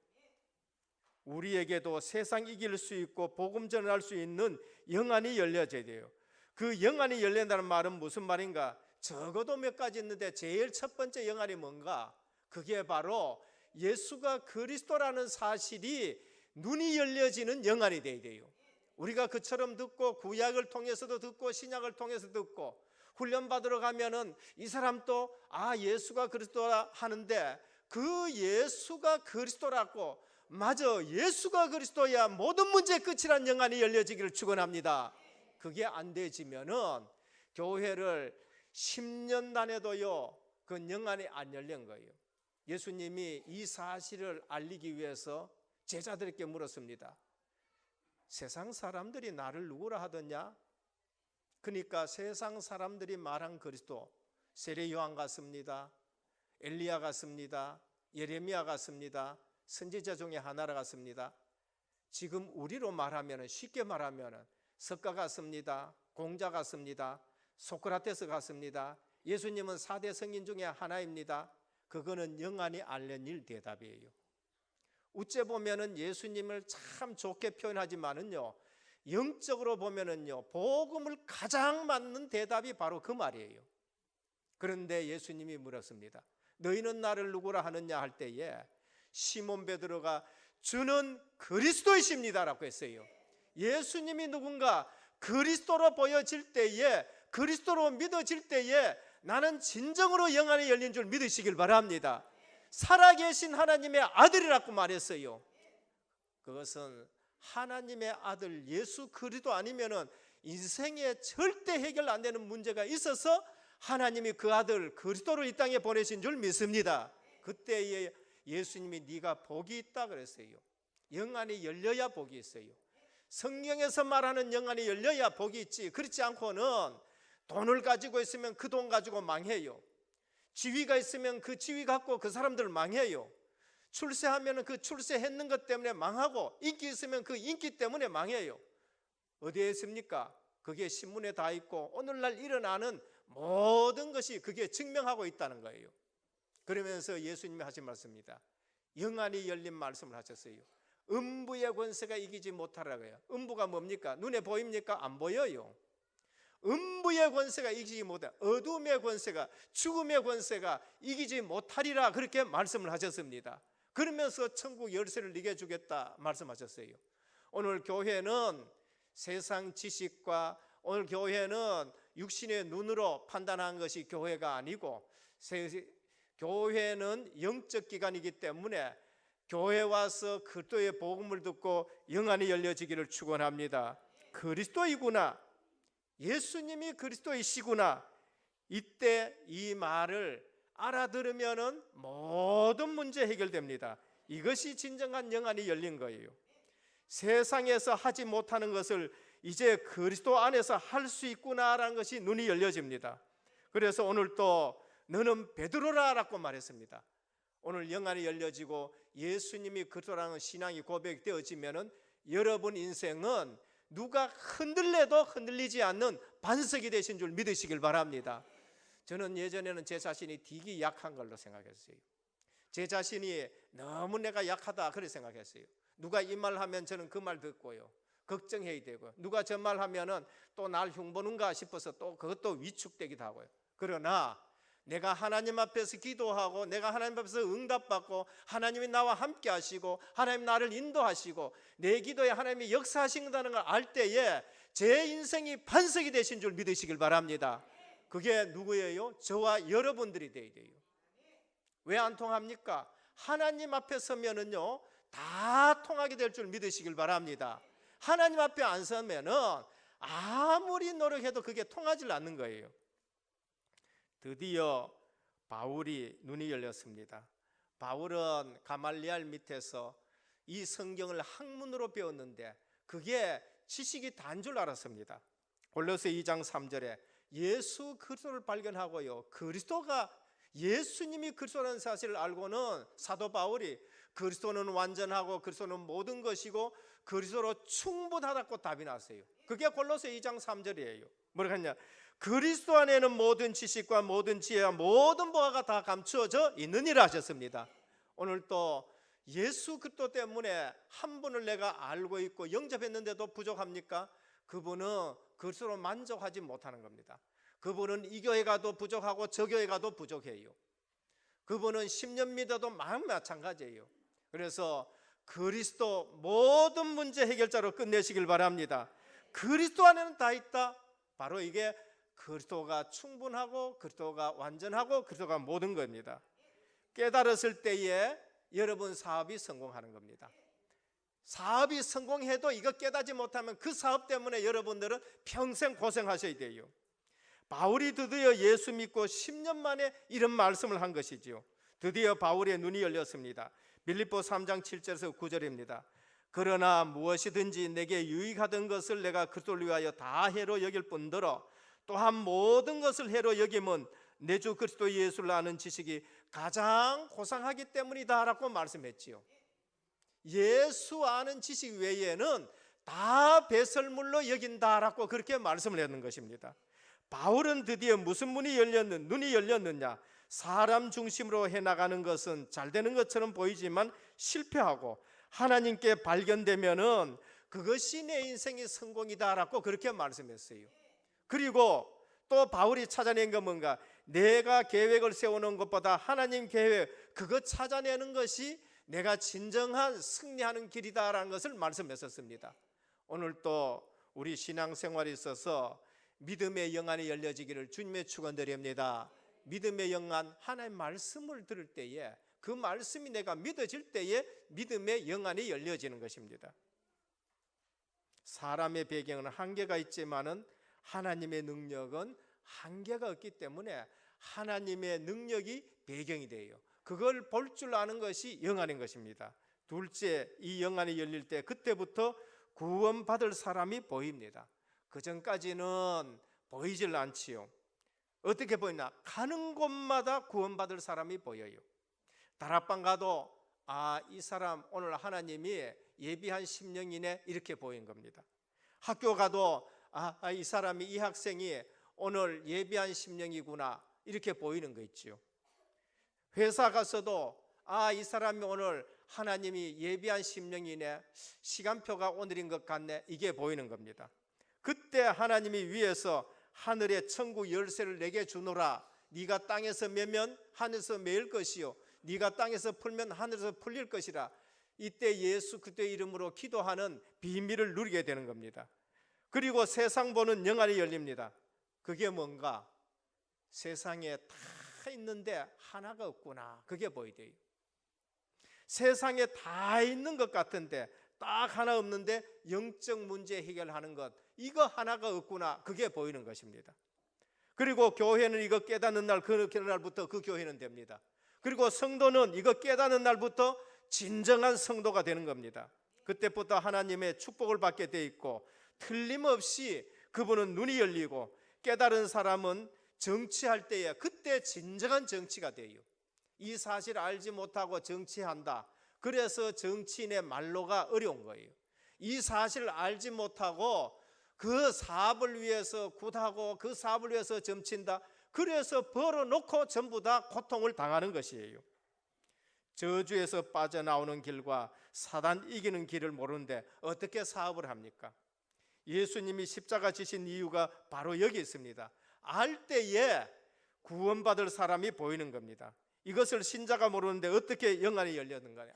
우리에게도 세상 이길 수 있고 복음 전할 수 있는 영안이 열려져야 돼요. 그 영안이 열린다는 말은 무슨 말인가? 적어도 몇 가지 있는데 제일 첫 번째 영안이 뭔가? 그게 바로 예수가 그리스도라는 사실이 눈이 열려지는 영안이 돼야 돼요. 우리가 그처럼 듣고 구약을 통해서도 듣고 신약을 통해서 듣고 훈련받으러 가면은 이 사람도 예수가 그리스도라 하는데, 그 예수가 그리스도라고, 맞아, 예수가 그리스도야 모든 문제의 끝이란 영안이 열려지기를 축원합니다. 그게 안 되지면은 교회를 10년 다녀도요 그 영안이 안 열린 거예요. 예수님이 이 사실을 알리기 위해서 제자들에게 물었습니다. 세상 사람들이 나를 누구라 하더냐? 그러니까 세상 사람들이 말한 그리스도, 세례 요한 같습니다, 엘리야 같습니다, 예레미야 같습니다, 선지자 중에 하나라 같습니다. 지금 우리로 말하면, 쉽게 말하면 석가 같습니다, 공자 같습니다, 소크라테스 같습니다. 예수님은 4대 성인 중에 하나입니다. 그거는 영안이 알려질 대답이에요. 우째 보면은 예수님을 참 좋게 표현하지만은요, 영적으로 보면은요, 복음을 가장 맞는 대답이 바로 그 말이에요. 그런데 예수님이 물었습니다. 너희는 나를 누구라 하느냐 할 때에 시몬 베드로가 주는 그리스도이십니다라고 했어요. 예수님이 누군가 그리스도로 보여질 때에, 그리스도로 믿어질 때에 나는 진정으로 영안이 열린 줄 믿으시길 바랍니다. 살아계신 하나님의 아들이라고 말했어요. 그것은 하나님의 아들 예수 그리스도 아니면은 인생에 절대 해결 안 되는 문제가 있어서 하나님이 그 아들 그리스도를 이 땅에 보내신 줄 믿습니다. 그때에 예수님이 네가 복이 있다 그랬어요. 영안이 열려야 복이 있어요. 성경에서 말하는 영안이 열려야 복이 있지, 그렇지 않고는 돈을 가지고 있으면 그 돈 가지고 망해요. 지위가 있으면 그 지위 갖고 그 사람들 망해요. 출세하면 그 출세했는 것 때문에 망하고, 인기 있으면 그 인기 때문에 망해요. 어디에 있습니까? 그게 신문에 다 있고 오늘날 일어나는 모든 것이 그게 증명하고 있다는 거예요. 그러면서 예수님이 하신 말씀입니다. 영안이 열린 말씀을 하셨어요. 음부의 권세가 이기지 못하라고요. 음부가 뭡니까? 눈에 보입니까? 안 보여요. 음부의 권세가 이기지 못하, 어둠의 권세가, 죽음의 권세가 이기지 못하리라 그렇게 말씀을 하셨습니다. 그러면서 천국 열쇠를 네게 주겠다 말씀하셨어요. 오늘 교회는 세상 지식과 오늘 교회는 육신의 눈으로 판단한 것이 교회가 아니고 교회는 영적 기관이기 때문에 교회 와서 그리스도의 복음을 듣고 영안이 열려지기를 축원합니다. 그리스도이구나, 예수님이 그리스도이시구나, 이때 이 말을 알아들으면 모든 문제 해결됩니다. 이것이 진정한 영안이 열린 거예요. 세상에서 하지 못하는 것을 이제 그리스도 안에서 할 수 있구나라는 것이 눈이 열려집니다. 그래서 오늘 또 너는 베드로라라고 말했습니다. 오늘 영안이 열려지고 예수님이 그리스도라는 신앙이 고백되어지면은 여러분 인생은 누가 흔들려도 흔들리지 않는 반석이 되신 줄 믿으시길 바랍니다. 저는 예전에는 제 자신이 되게 약한 걸로 생각했어요. 제 자신이 너무 내가 약하다 그렇게 생각했어요. 누가 이 말 하면 저는 그 말 듣고요, 걱정해야 되고, 누가 저 말 하면은 또 날 흉보는가 싶어서 또 그것도 위축되기도 하고요. 그러나 내가 하나님 앞에서 기도하고 내가 하나님 앞에서 응답받고 하나님이 나와 함께 하시고 하나님 나를 인도하시고 내 기도에 하나님이 역사하신다는 걸 알 때에 제 인생이 반석이 되신 줄 믿으시길 바랍니다. 그게 누구예요? 저와 여러분들이 되어야 돼요. 왜 안 통합니까? 하나님 앞에 서면은요 다 통하게 될 줄 믿으시길 바랍니다. 하나님 앞에 안 서면은 아무리 노력해도 그게 통하지 않는 거예요. 드디어 바울이 눈이 열렸습니다. 바울은 가말리알 밑에서 이 성경을 학문으로 배웠는데 그게 지식이 다인 줄 알았습니다. 골로새 2장 3절에 예수 그리스도를 발견하고요, 그리스도가 예수님이 그리스도라는 사실을 알고는 사도 바울이 그리스도는 완전하고 그리스도는 모든 것이고 그리스도로 충분하다고 답이 났어요. 그게 골로새 2장 3절이에요. 뭐라고 했냐? 그리스도 안에는 모든 지식과 모든 지혜와 모든 보화가 다 감추어져 있느니라 하셨습니다. 오늘 또 예수 그리스도 때문에 한 분을 내가 알고 있고 영접했는데도 부족합니까? 그분은 그리스도로 만족하지 못하는 겁니다. 그분은 이 교회 가도 부족하고 저 교회 가도 부족해요. 그분은 10년 믿어도 마찬가지예요. 그래서 그리스도 모든 문제 해결자로 끝내시길 바랍니다. 그리스도 안에는 다 있다. 바로 이게 그리스도가 충분하고 그리스도가 완전하고 그리스도가 모든 겁니다. 깨달았을 때에 여러분 사업이 성공하는 겁니다. 사업이 성공해도 이거 깨닫지 못하면 그 사업 때문에 여러분들은 평생 고생하셔야 돼요. 바울이 드디어 예수 믿고 10년 만에 이런 말씀을 한 것이지요. 드디어 바울의 눈이 열렸습니다. 빌립보 3장 7절에서 9절입니다. 그러나 무엇이든지 내게 유익하던 것을 내가 그리스도를 위하여 다 해로 여길 뿐더러 또한 모든 것을 해로 여김은 내 주 그리스도 예수를 아는 지식이 가장 고상하기 때문이다 라고 말씀했지요. 예수 아는 지식 외에는 다 배설물로 여긴다라고 그렇게 말씀을 했는 것입니다. 바울은 드디어 무슨 눈이 열렸느냐? 사람 중심으로 해나가는 것은 잘 되는 것처럼 보이지만 실패하고 하나님께 발견되면은 그것이 내 인생의 성공이다라고 그렇게 말씀했어요. 그리고 또 바울이 찾아낸 건 뭔가? 내가 계획을 세우는 것보다 하나님 계획 그거 찾아내는 것이 내가 진정한 승리하는 길이다라는 것을 말씀했었습니다. 오늘 또 우리 신앙생활에 있어서 믿음의 영안이 열려지기를 주님의 축원드립니다. 믿음의 영안, 하나님의 말씀을 들을 때에 그 말씀이 내가 믿어질 때에 믿음의 영안이 열려지는 것입니다. 사람의 배경은 한계가 있지만은 하나님의 능력은 한계가 없기 때문에 하나님의 능력이 배경이 돼요. 그걸 볼 줄 아는 것이 영안인 것입니다. 둘째, 이 영안이 열릴 때 그때부터 구원받을 사람이 보입니다. 그 전까지는 보이질 않지요. 어떻게 보이나? 가는 곳마다 구원받을 사람이 보여요. 다락방 가도 이 사람 오늘 하나님이 예비한 심령이네 이렇게 보인 겁니다. 학교 가도 이 사람이, 이 학생이 오늘 예비한 심령이구나 이렇게 보이는 거 있죠. 회사 가서도 이 사람이 오늘 하나님이 예비한 심령이네, 시간표가 오늘인 것 같네, 이게 보이는 겁니다. 그때 하나님이 위에서 하늘의 천국 열쇠를 내게 주노라. 네가 땅에서 매면 하늘에서 매일 것이요, 네가 땅에서 풀면 하늘에서 풀릴 것이라. 이때 예수 그리스도의 이름으로 기도하는 비밀을 누리게 되는 겁니다. 그리고 세상 보는 영안이 열립니다. 그게 뭔가? 세상에 다 있는데 하나가 없구나, 그게 보이대요. 세상에 다 있는 것 같은데 딱 하나 없는데 영적 문제 해결하는 것, 이거 하나가 없구나, 그게 보이는 것입니다. 그리고 교회는 이거 깨닫는 날, 그날부터 그 교회는 됩니다. 그리고 성도는 이거 깨닫는 날부터 진정한 성도가 되는 겁니다. 그때부터 하나님의 축복을 받게 돼 있고, 틀림없이 그분은 눈이 열리고, 깨달은 사람은 정치할 때에 그때 진정한 정치가 돼요. 이 사실을 알지 못하고 정치한다, 그래서 정치인의 말로가 어려운 거예요. 이 사실을 알지 못하고 그 사업을 위해서 굿하고 그 사업을 위해서 점친다, 그래서 벌어놓고 전부 다 고통을 당하는 것이에요. 저주에서 빠져나오는 길과 사단 이기는 길을 모르는데 어떻게 사업을 합니까? 예수님이 십자가 지신 이유가 바로 여기 있습니다. 알 때에 구원받을 사람이 보이는 겁니다. 이것을 신자가 모르는데 어떻게 영안이 열렸는가요?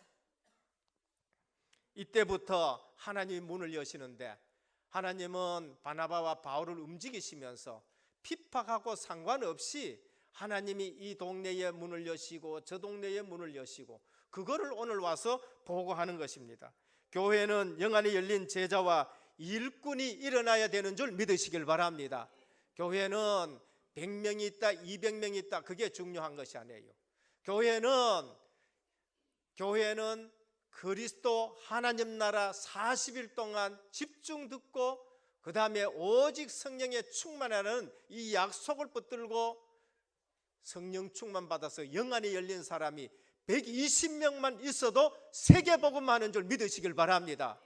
이때부터 하나님이 문을 여시는데, 하나님은 바나바와 바울을 움직이시면서 핍박하고 상관없이 하나님이 이 동네의 문을 여시고 저 동네의 문을 여시고, 그거를 오늘 와서 보고하는 것입니다. 교회는 영안이 열린 제자와 일꾼이 일어나야 되는 줄 믿으시길 바랍니다. 교회는 100명이 있다, 200명이 있다, 그게 중요한 것이 아니에요. 교회는 그리스도 하나님 나라 40일 동안 집중 듣고, 그 다음에 오직 성령의 충만하는 이 약속을 붙들고 성령 충만 받아서 영안이 열린 사람이 120명만 있어도 세계복음하는 줄 믿으시길 바랍니다.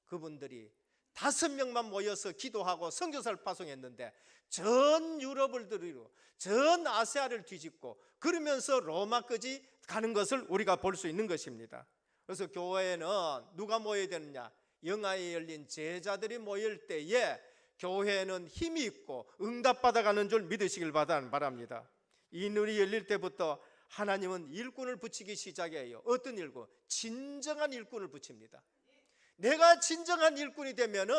그분들이 5명만 모여서 기도하고 선교사를 파송했는데 전 유럽을 들이고 전 아시아를 뒤집고 그러면서 로마까지 가는 것을 우리가 볼 수 있는 것입니다. 그래서 교회에는 누가 모여야 되느냐? 영안이 열린 제자들이 모일 때에 교회는 힘이 있고 응답받아가는 줄 믿으시길 바랍니다. 이 눈이 열릴 때부터 하나님은 일꾼을 붙이기 시작해요. 어떤 일꾼? 진정한 일꾼을 붙입니다. 내가 진정한 일꾼이 되면은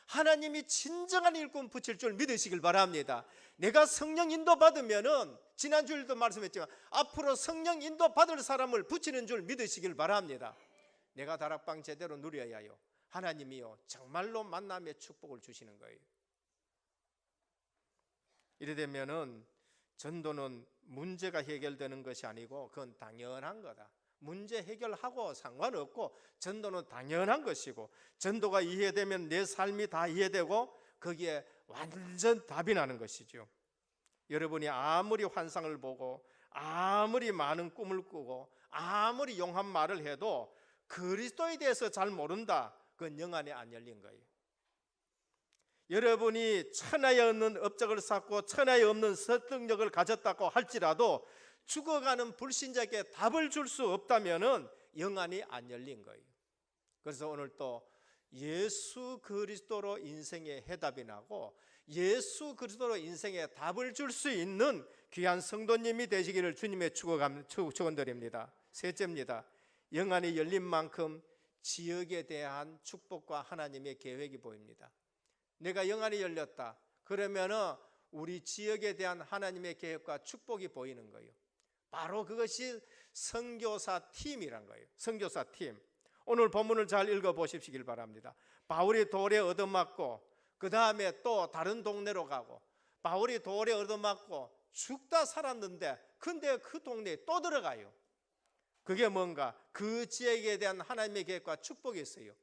하나님이 진정한 일꾼 붙일 줄 믿으시길 바랍니다. 내가 성령 인도 받으면은, 지난주에도 말씀했지만 앞으로 성령 인도 받을 사람을 붙이는 줄 믿으시길 바랍니다. 내가 다락방 제대로 누려야요, 하나님이요 정말로 만남의 축복을 주시는 거예요. 이래 되면은 전도는 문제가 해결되는 것이 아니고 그건 당연한 거다. 문제 해결하고 상관없고 전도는 당연한 것이고, 전도가 이해되면 내 삶이 다 이해되고 거기에 완전 답이 나는 것이죠. 여러분이 아무리 환상을 보고 아무리 많은 꿈을 꾸고 아무리 용한 말을 해도 그리스도에 대해서 잘 모른다, 그건 영안이 안 열린 거예요. 여러분이 천하에 없는 업적을 쌓고 천하에 없는 설득력을 가졌다고 할지라도 죽어가는 불신자에게 답을 줄 수 없다면은 영안이 안 열린 거예요. 그래서 오늘 또 예수 그리스도로 인생의 해답이 나고 예수 그리스도로 인생의 답을 줄 수 있는 귀한 성도님이 되시기를 주님의 축원드립니다. 셋째입니다. 영안이 열린 만큼 지역에 대한 축복과 하나님의 계획이 보입니다. 내가 영안이 열렸다 그러면은 우리 지역에 대한 하나님의 계획과 축복이 보이는 거예요. 바로 그것이 선교사 팀이란 거예요. 선교사 팀. 오늘 본문을 잘 읽어보시길 바랍니다. 바울이 돌에 얻어맞고 그 다음에 또 다른 동네로 가고, 바울이 돌에 얻어맞고 죽다 살았는데 근데 그 동네에 또 들어가요. 그게 뭔가? 그 지역에 대한 하나님의 계획과 축복이 있어요.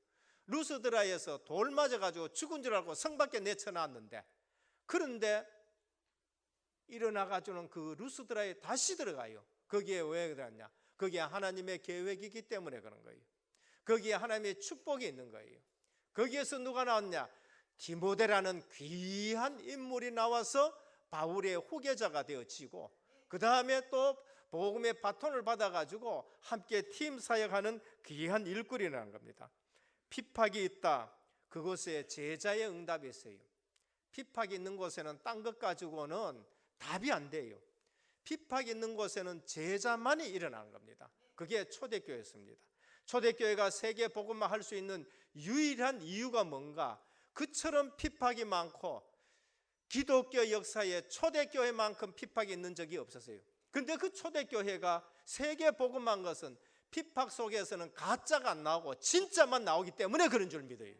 루스드라에서 돌 맞아가지고 죽은 줄 알고 성 밖에 내쳐놨는데, 그런데 일어나가지고는 그 루스드라에 다시 들어가요. 거기에 왜 그러냐? 거기에 하나님의 계획이기 때문에 그런 거예요. 거기에 하나님의 축복이 있는 거예요. 거기에서 누가 나왔냐? 디모데라는 귀한 인물이 나와서 바울의 후계자가 되어지고, 그 다음에 또 복음의 바톤을 받아가지고 함께 팀 사역하는 귀한 일꾼이라는 겁니다. 핍박이 있다. 그곳에 제자의 응답이 있어요. 핍박이 있는 곳에는 딴 것 가지고는 답이 안 돼요. 핍박이 있는 곳에는 제자만이 일어나는 겁니다. 그게 초대교회였습니다. 초대교회가 세계 복음만 할 수 있는 유일한 이유가 뭔가? 그처럼 핍박이 많고 기독교 역사에 초대교회만큼 핍박이 있는 적이 없었어요. 근데 그 초대교회가 세계 복음한 것은 핍박 속에서는 가짜가 안 나오고 진짜만 나오기 때문에 그런 줄 믿어요.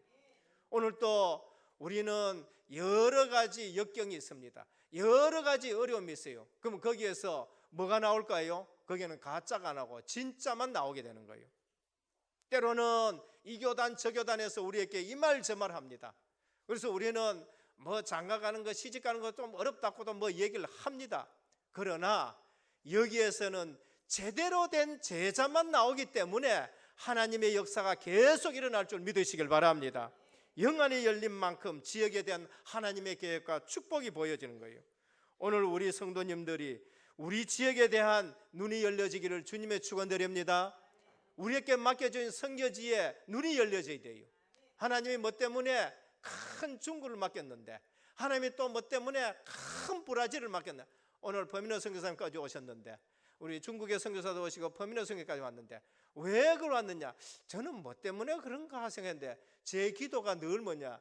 오늘 또 우리는 여러 가지 역경이 있습니다. 여러 가지 어려움이 있어요. 그럼 거기에서 뭐가 나올까요? 거기에는 가짜가 나오고 진짜만 나오게 되는 거예요. 때로는 이 교단 저 교단에서 우리에게 이 말 저 말 합니다. 그래서 우리는 뭐 장가 가는 거 시집 가는 거 좀 어렵다고도 뭐 얘기를 합니다. 그러나 여기에서는 제대로 된 제자만 나오기 때문에 하나님의 역사가 계속 일어날 줄 믿으시길 바랍니다. 영안이 열린 만큼 지역에 대한 하나님의 계획과 축복이 보여지는 거예요. 오늘 우리 성도님들이 우리 지역에 대한 눈이 열려지기를 주님의 축원드립니다. 우리에게 맡겨진 선교지에 눈이 열려져야 돼요. 하나님이 뭐 때문에 큰 중구를 맡겼는데, 하나님이 또 뭐 때문에 큰 브라질을 맡겼는데, 오늘 퍼미너 선교사님까지 오셨는데, 우리 중국의 선교사도 오시고 퍼미너 선교까지 왔는데 왜 그걸 왔느냐? 저는 뭐 때문에 그런가 생각했는데 제 기도가 늘 뭐냐?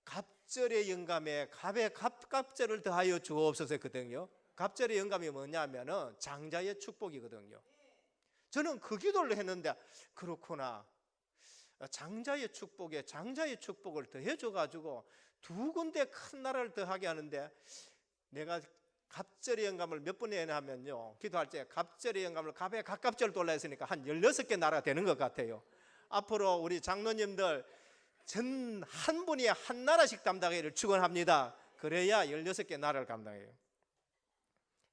갑절의 영감에 갑에 갑절을 더하여 주옵소서 했거든요. 갑절의 영감이 뭐냐면은 장자의 축복이거든요. 저는 그 기도를 했는데 그렇구나. 장자의 축복을 더해줘 가지고 두 군데 큰 나라를 더하게 하는데, 내가 갑절의 영감을 몇 번이나 하면요, 기도할 때 갑절의 영감을 갑에 갑갑절 돌라 했으니까 한 16개 나라가 되는 것 같아요. 앞으로 우리 장로님들 전 한 분이 한 나라씩 담당하기를 축원합니다. 그래야 16개 나라를 감당해요.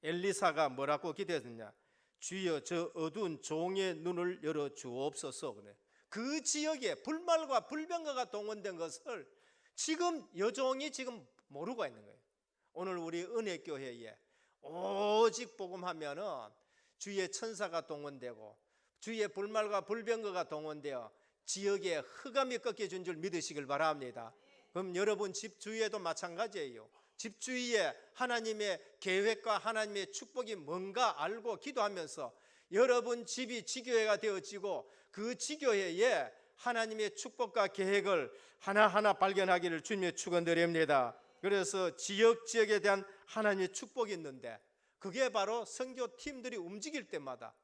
엘리사가 뭐라고 기도했느냐? 주여 저 어두운 종의 눈을 열어 주옵소서. 그래. 그 지역에 불말과 불병거가 동원된 것을 지금 여종이 지금 모르고 있는 거예요. 오늘 우리 은혜교회에 오직 복음하면은 주의 천사가 동원되고 주의 불말과 불병거가 동원되어 지역에 흑암이 꺾여준 줄 믿으시길 바랍니다. 그럼 여러분 집 주위에도 마찬가지예요. 집 주위에 하나님의 계획과 하나님의 축복이 뭔가 알고 기도하면서 여러분 집이 지교회가 되어지고 그 지교회에 하나님의 축복과 계획을 하나하나 발견하기를 주님의 축원드립니다. 그래서 지역에 대한 하나님의 축복이 있는데 그게 바로 선교팀들이 움직일 때마다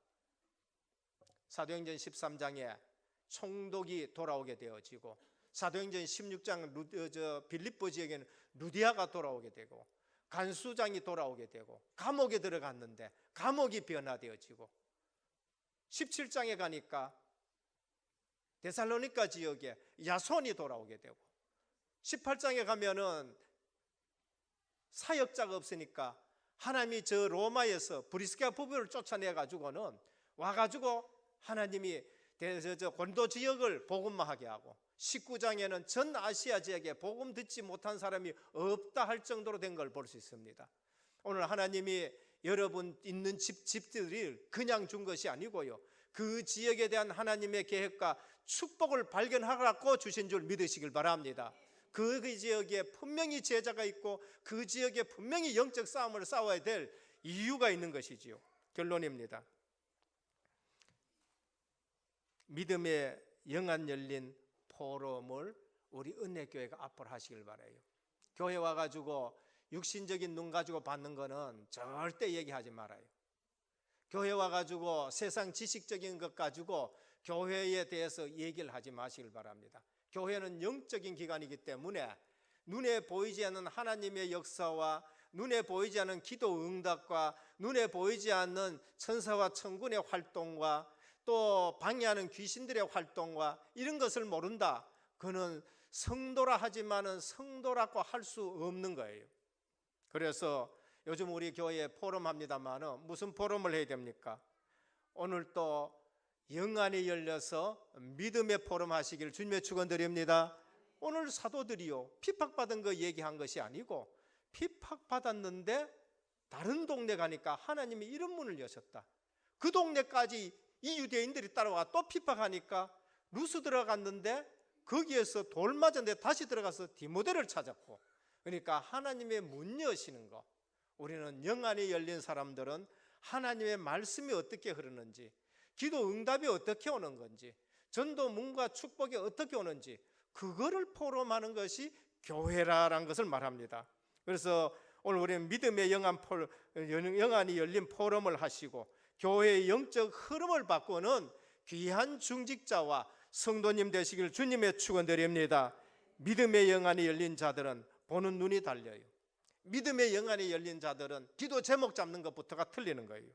사도행전 13장에 총독이 돌아오게 되어지고, 사도행전 16장 빌립보 지역에는 루디아가 돌아오게 되고, 간수장이 돌아오게 되고, 감옥에 들어갔는데 감옥이 변화되어지고, 17장에 가니까 데살로니가 지역에 야손이 돌아오게 되고, 18장에 가면은 사역자가 없으니까 하나님이 저 로마에서 브리스가 부부를 쫓아내 가지고는 와가지고 하나님이 본도 지역을 복음화하게 하고, 19장에는 전 아시아 지역에 복음 듣지 못한 사람이 없다 할 정도로 된 걸 볼 수 있습니다. 오늘 하나님이 여러분 있는 집들을 그냥 준 것이 아니고요, 그 지역에 대한 하나님의 계획과 축복을 발견하라고 주신 줄 믿으시길 바랍니다. 그 지역에 분명히 제자가 있고 그 지역에 분명히 영적 싸움을 싸워야 될 이유가 있는 것이지요. 결론입니다. 믿음의 영안 열린 포럼을 우리 은혜교회가 앞으로 하시길 바라요. 교회 와가지고 육신적인 눈 가지고 받는 거는 절대 얘기하지 말아요. 교회 와가지고 세상 지식적인 것 가지고 교회에 대해서 얘기를 하지 마시길 바랍니다. 교회는 영적인 기관이기 때문에 눈에 보이지 않는 하나님의 역사와 눈에 보이지 않는 기도 응답과 눈에 보이지 않는 천사와 천군의 활동과 또 방해하는 귀신들의 활동과 이런 것을 모른다. 그는 성도라 하지만은 성도라고 할 수 없는 거예요. 그래서 요즘 우리 교회에 포럼 합니다만은 무슨 포럼을 해야 됩니까? 오늘 또 영안이 열려서 믿음의 포럼 하시길 주님의 축원드립니다. 오늘 사도들이요 핍박받은 거 얘기한 것이 아니고 핍박받았는데 다른 동네 가니까 하나님이 이런 문을 여셨다. 그 동네까지 이 유대인들이 따라와 또 핍박하니까 루스 들어갔는데 거기에서 돌 맞았는데 다시 들어가서 디모데를 찾았고, 그러니까 하나님의 문 여시는 거. 우리는 영안이 열린 사람들은 하나님의 말씀이 어떻게 흐르는지, 기도 응답이 어떻게 오는 건지, 전도 문과 축복이 어떻게 오는지 그거를 포럼하는 것이 교회라는 것을 말합니다. 그래서 오늘 우리는 믿음의 영안이 열린 포럼을 하시고 교회의 영적 흐름을 바꾸는 귀한 중직자와 성도님 되시길 주님의 축원드립니다. 믿음의 영안이 열린 자들은 보는 눈이 달려요. 믿음의 영안이 열린 자들은 기도 제목 잡는 것부터가 틀리는 거예요.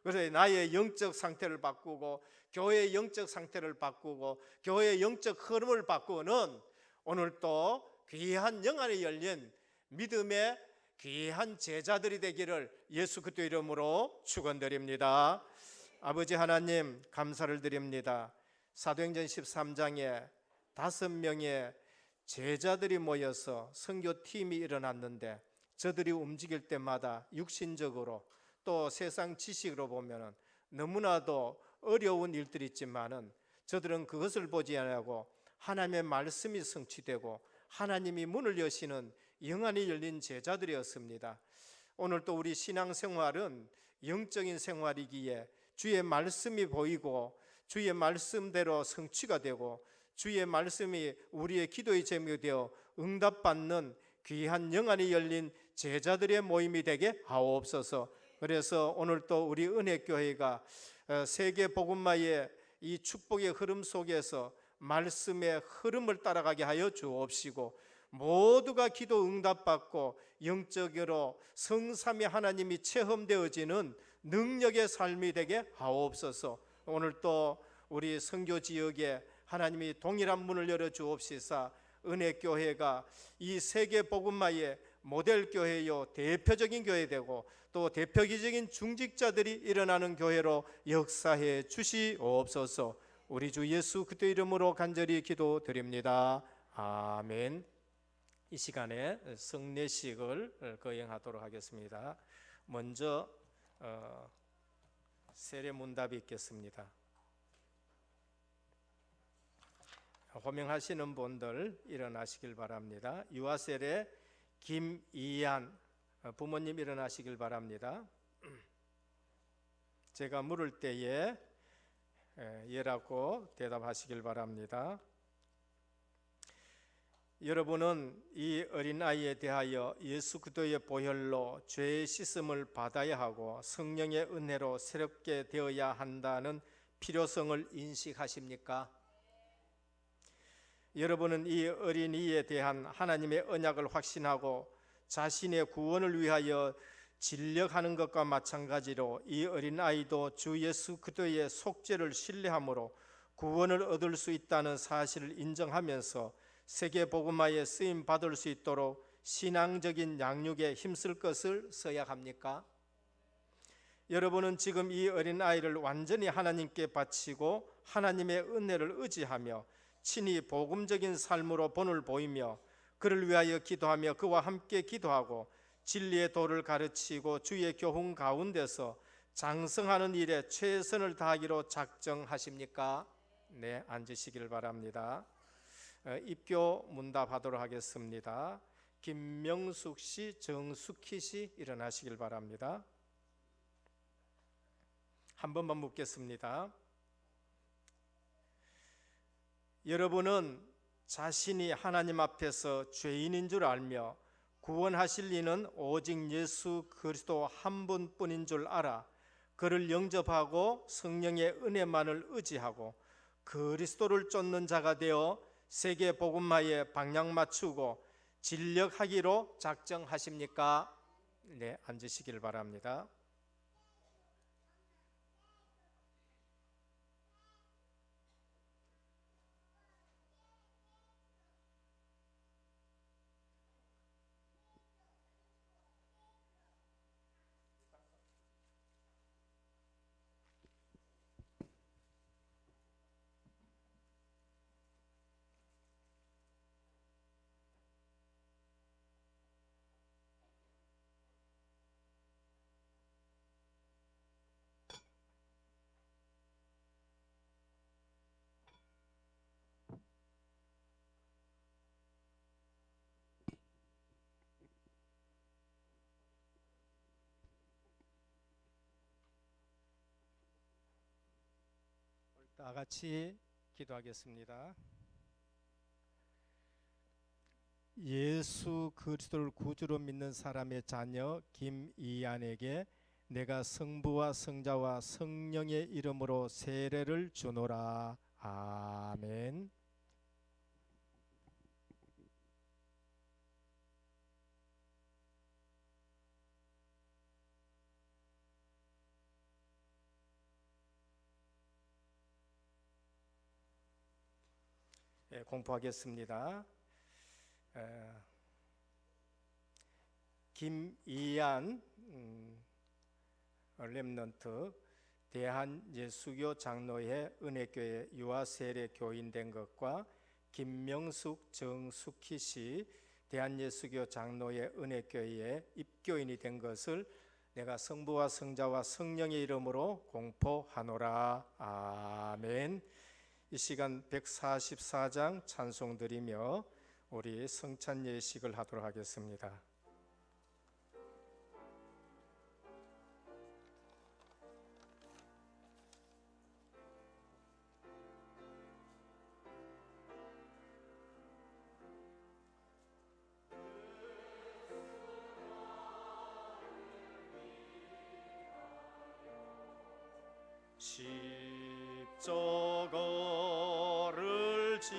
그래서 나의 영적 상태를 바꾸고 교회의 영적 상태를 바꾸고 교회의 영적 흐름을 바꾸는 오늘 또 귀한 영안이 열린 믿음의 귀한 제자들이 되기를 예수 그리스도 이름으로 축원드립니다. 아버지 하나님 감사를 드립니다. 사도행전 13장에 5명의 제자들이 모여서 선교팀이 일어났는데 저들이 움직일 때마다 육신적으로 또 세상 지식으로 보면 너무나도 어려운 일들이 있지만은 저들은 그것을 보지 않고 하나님의 말씀이 성취되고 하나님이 문을 여시는 영안이 열린 제자들이었습니다. 오늘 또 우리 신앙생활은 영적인 생활이기에 주의 말씀이 보이고 주의 말씀대로 성취가 되고 주의 말씀이 우리의 기도의 제목이 되어 응답받는 귀한 영안이 열린 제자들의 모임이 되게 하옵소서. 그래서 오늘 또 우리 은혜교회가 세계 복음화의 이 축복의 흐름 속에서 말씀의 흐름을 따라가게 하여 주옵시고 모두가 기도 응답받고 영적으로 성삼위 하나님이 체험되어지는 능력의 삶이 되게 하옵소서. 오늘 또 우리 선교 지역에 하나님이 동일한 문을 열어 주옵시사 은혜교회가 이 세계 복음화의 모델 교회요 대표적인 교회 되고 또 대표적인 중직자들이 일어나는 교회로 역사해 주시옵소서. 우리 주 예수 그리스도 이름으로 간절히 기도드립니다. 아멘. 이 시간에 성례식을 거행하도록 하겠습니다. 먼저 세례문답이 있겠습니다. 호명하시는 분들 일어나시길 바랍니다. 유아세례 김이한 부모님 일어나시길 바랍니다. 제가 물을 때에 예라고 대답하시길 바랍니다. 여러분은 이 어린아이에 대하여 예수 그리스도의 보혈로 죄의 씻음을 받아야 하고 성령의 은혜로 새롭게 되어야 한다는 필요성을 인식하십니까? 여러분은 이 어린이에 대한 하나님의 언약을 확신하고 자신의 구원을 위하여 진력하는 것과 마찬가지로 이 어린아이도 주 예수 그리스도의 속죄를 신뢰함으로 구원을 얻을 수 있다는 사실을 인정하면서 세계 복음화에 쓰임 받을 수 있도록 신앙적인 양육에 힘쓸 것을 써야 합니까? 여러분은 지금 이 어린아이를 완전히 하나님께 바치고 하나님의 은혜를 의지하며 친히 복음적인 삶으로 본을 보이며 그를 위하여 기도하며 그와 함께 기도하고 진리의 도를 가르치고 주의 교훈 가운데서 장성하는 일에 최선을 다하기로 작정하십니까? 네, 앉으시기를 바랍니다. 입교 문답하도록 하겠습니다. 김명숙 씨, 정숙희 씨 일어나시길 바랍니다. 한 번만 묻겠습니다. 여러분은 자신이 하나님 앞에서 죄인인 줄 알며 구원하실 이는 오직 예수 그리스도 한 분뿐인 줄 알아 그를 영접하고 성령의 은혜만을 의지하고 그리스도를 쫓는 자가 되어 세계 복음화에 방향 맞추고 진력하기로 작정하십니까? 네, 앉으시길 바랍니다. 다 같이 기도하겠습니다. 예수 그리스도를 구주로 믿는 사람의 자녀 김이안에게 내가 성부와 성자와 성령의 이름으로 세례를 주노라. 아멘. 공포하겠습니다. 김이안 렘넌트 대한예수교 장로회 은혜교회 유아세례 교인된 것과 김명숙 정숙희 씨 대한예수교 장로회 은혜교회에 입교인이 된 것을 내가 성부와 성자와 성령의 이름으로 공포하노라. 아멘. 이 시간 144장 찬송 드리며 우리 성찬 예식을 하도록 하겠습니다. 십자가를 질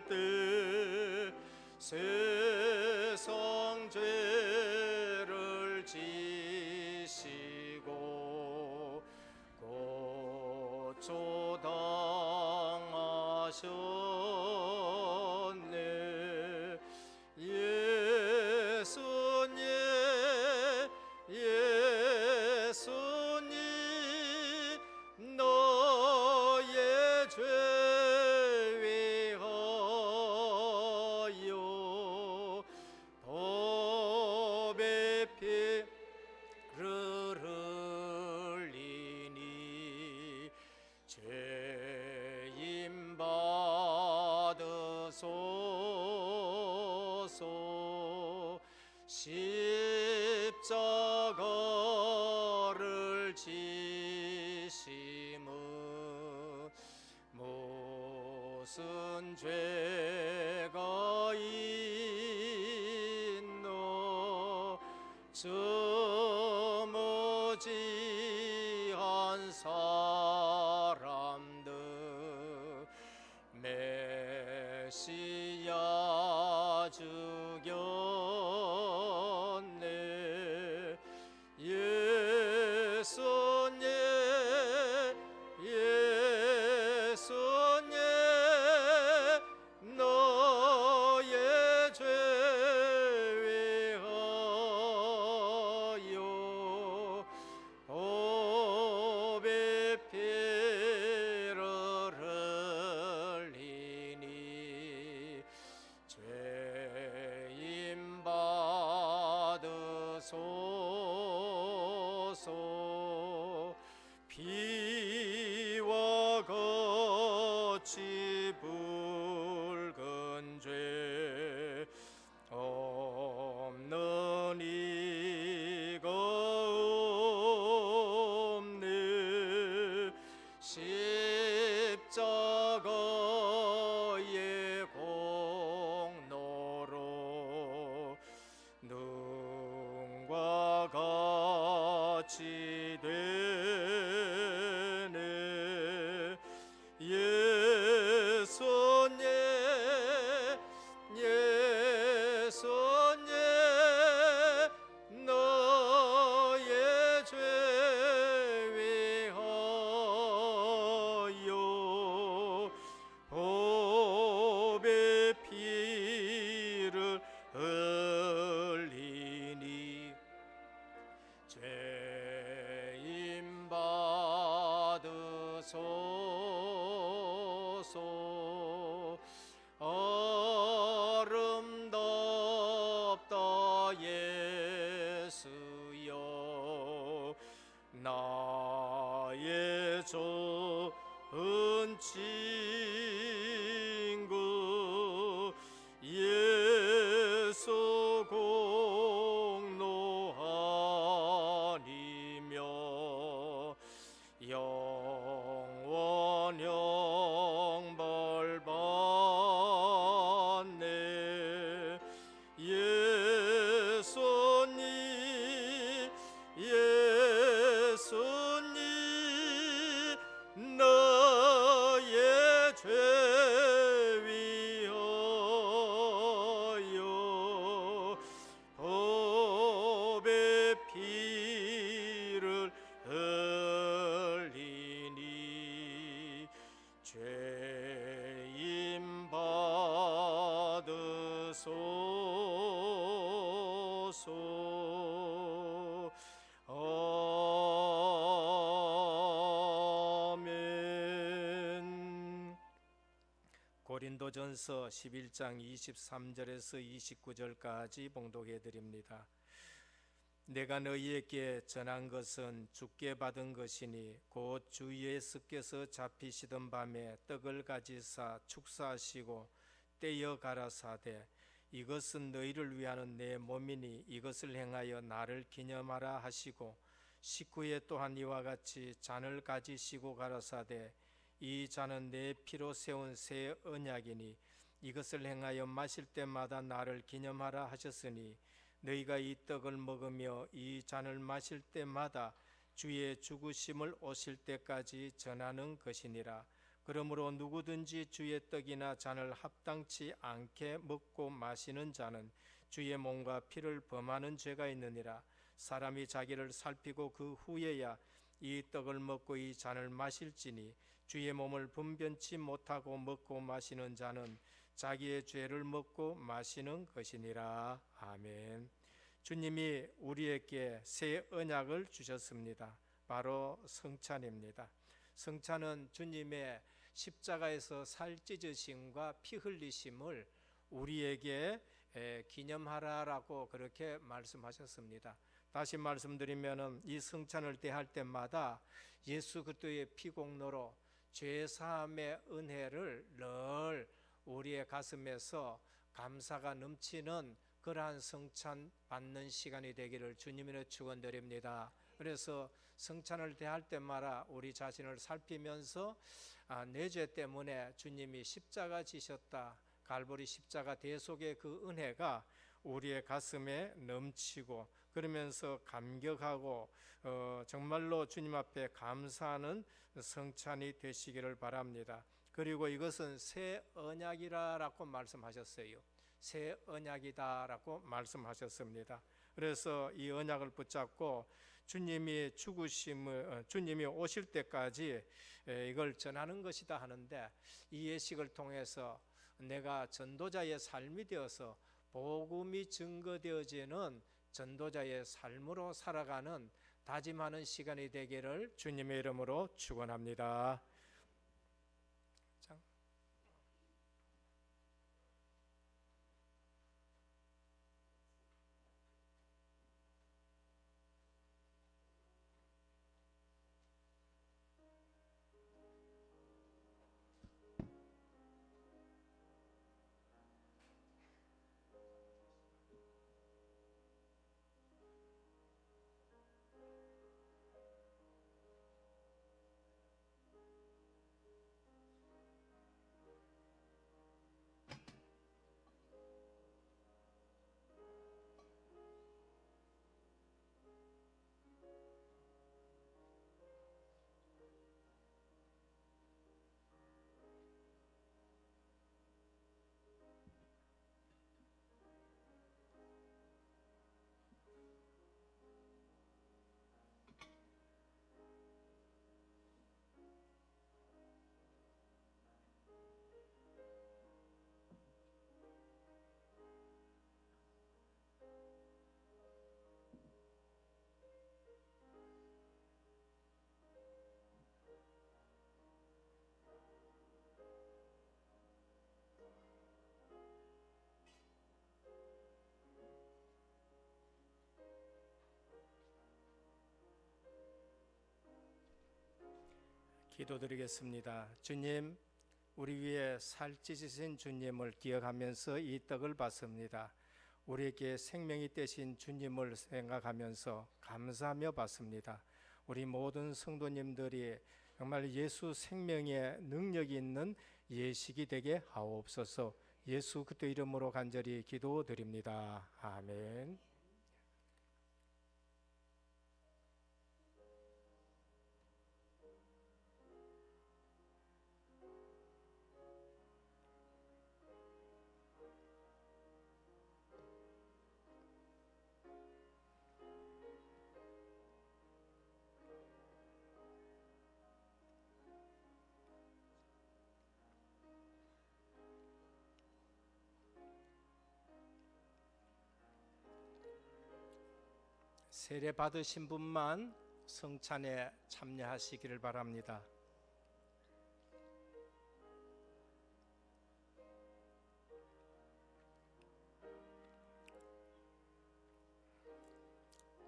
때 세상 죄를 지시고 고초당하셨네. 예수님 너의 죄 위하여 법의 피를 흘리니 죄임 받으소서. 십자가를 지심은 무슨 죄가 있노. 저무지한 사람들 메시아 죽였네. 예수님 너의 죄 위하여 법의 피를 흘리니 죄임 받으소서. 피와 같이 붉은 죄 없는 이가 없네. 십자가의 공로로 눈과 같이 되네. 예수님 너의 죄 위하여 법의 피를 흘리니 죄임 받으소서. 아름답다 예수여 나의 좋은 친구. 예수 공로하니며 영원히 주옵소서. 아멘. 고린도전서 11장 23절에서 29절까지 봉독해 드립니다. 내가 너희에게 전한 것은 주께 받은 것이니 곧 주 예수께서 잡히시던 밤에 떡을 가지사 축사하시고 떼어 가라사대 이것은 너희를 위하는 내 몸이니 이것을 행하여 나를 기념하라 하시고 식후에 또한 이와 같이 잔을 가지시고 가라사대 이 잔은 내 피로 세운 새 언약이니 이것을 행하여 마실 때마다 나를 기념하라 하셨으니 너희가 이 떡을 먹으며 이 잔을 마실 때마다 주의 죽으심을 오실 때까지 전하는 것이니라. 그러므로 누구든지 주의 떡이나 잔을 합당치 않게 먹고 마시는 자는 주의 몸과 피를 범하는 죄가 있느니라. 사람이 자기를 살피고 그 후에야 이 떡을 먹고 이 잔을 마실지니 주의 몸을 분변치 못하고 먹고 마시는 자는 자기의 죄를 먹고 마시는 것이니라. 아멘. 주님이 우리에게 새 언약을 주셨습니다. 바로 성찬입니다. 성찬은 주님의 십자가에서 살 찢으심과 피 흘리심을 우리에게 기념하라라고 그렇게 말씀하셨습니다. 다시 말씀드리면 이 성찬을 대할 때마다 예수 그리스도의 피 공로로 죄 사함의 은혜를 늘 우리의 가슴에서 감사가 넘치는 그러한 성찬 받는 시간이 되기를 주님으로 축원드립니다. 그래서 성찬을 대할 때마다 우리 자신을 살피면서 내 죄 때문에 주님이 십자가 지셨다. 갈보리 십자가 대속의 그 은혜가 우리의 가슴에 넘치고 그러면서 감격하고 정말로 주님 앞에 감사하는 성찬이 되시기를 바랍니다. 그리고 이것은 새 언약이라고 말씀하셨어요. 새 언약이다라고 말씀하셨습니다. 그래서 이 언약을 붙잡고 주님이 죽으심을 주님이 오실 때까지 이걸 전하는 것이다 하는데 이 예식을 통해서 내가 전도자의 삶이 되어서 복음이 증거되어지는 전도자의 삶으로 살아가는 다짐하는 시간이 되기를 주님의 이름으로 축원합니다. 기도드리겠습니다. 주님, 우리 위에 살찌으신 주님을 기억하면서 이 떡을 받습니다. 우리에게 생명이 되신 주님을 생각하면서 감사하며 받습니다. 우리 모든 성도님들이 정말 예수 생명의 능력이 있는 예식이 되게 하옵소서. 예수 그리스도 이름으로 간절히 기도드립니다. 아멘. 세례 받으신 분만 성찬에 참여하시기를 바랍니다.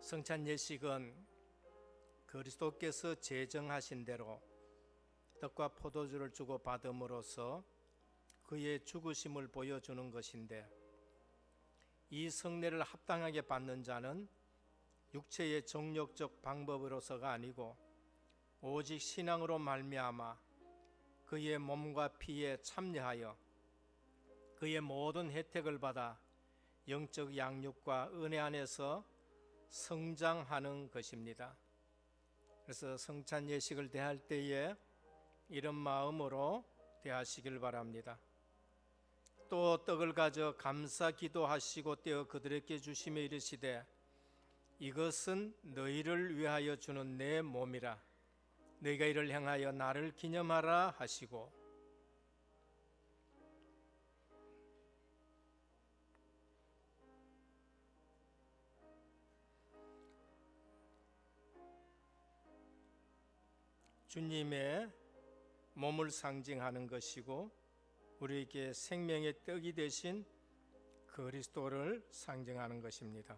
성찬 예식은 그리스도께서 제정하신 대로 떡과 포도주를 주고 받음으로써 그의 죽으심을 보여주는 것인데, 이 성례를 합당하게 받는 자는 육체의 정욕적 방법으로서가 아니고 오직 신앙으로 말미암아 그의 몸과 피에 참여하여 그의 모든 혜택을 받아 영적 양육과 은혜 안에서 성장하는 것입니다. 그래서 성찬 예식을 대할 때에 이런 마음으로 대하시길 바랍니다. 또 떡을 가져 감사 기도하시고 떼어 그들에게 주시며 이르시되, 이것은 너희를 위하여 주는 내 몸이라. 너희가 이를 행하여 나를 기념하라 하시고, 주님의 몸을 상징하는 것이고 우리에게 생명의 떡이 되신 그리스도를 상징하는 것입니다.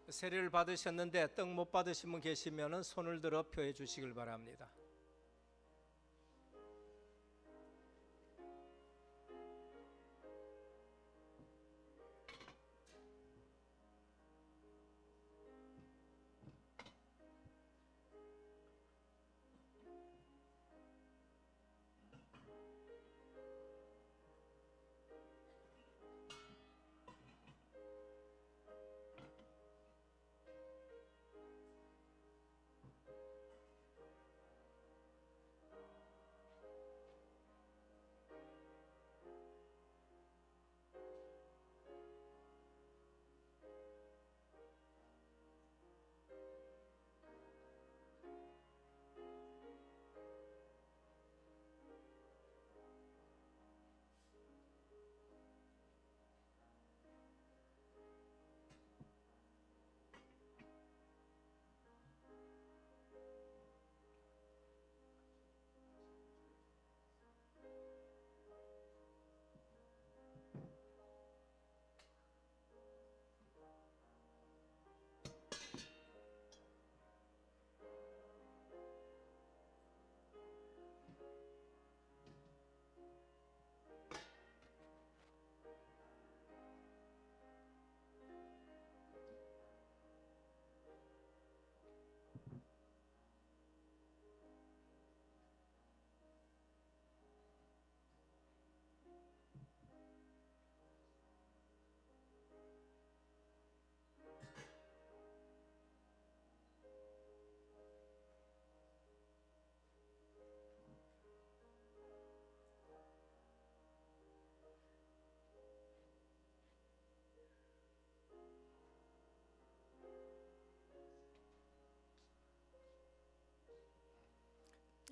세례를 받으셨는데 떡 못 받으신 분 계시면 손을 들어 표해 주시길 바랍니다.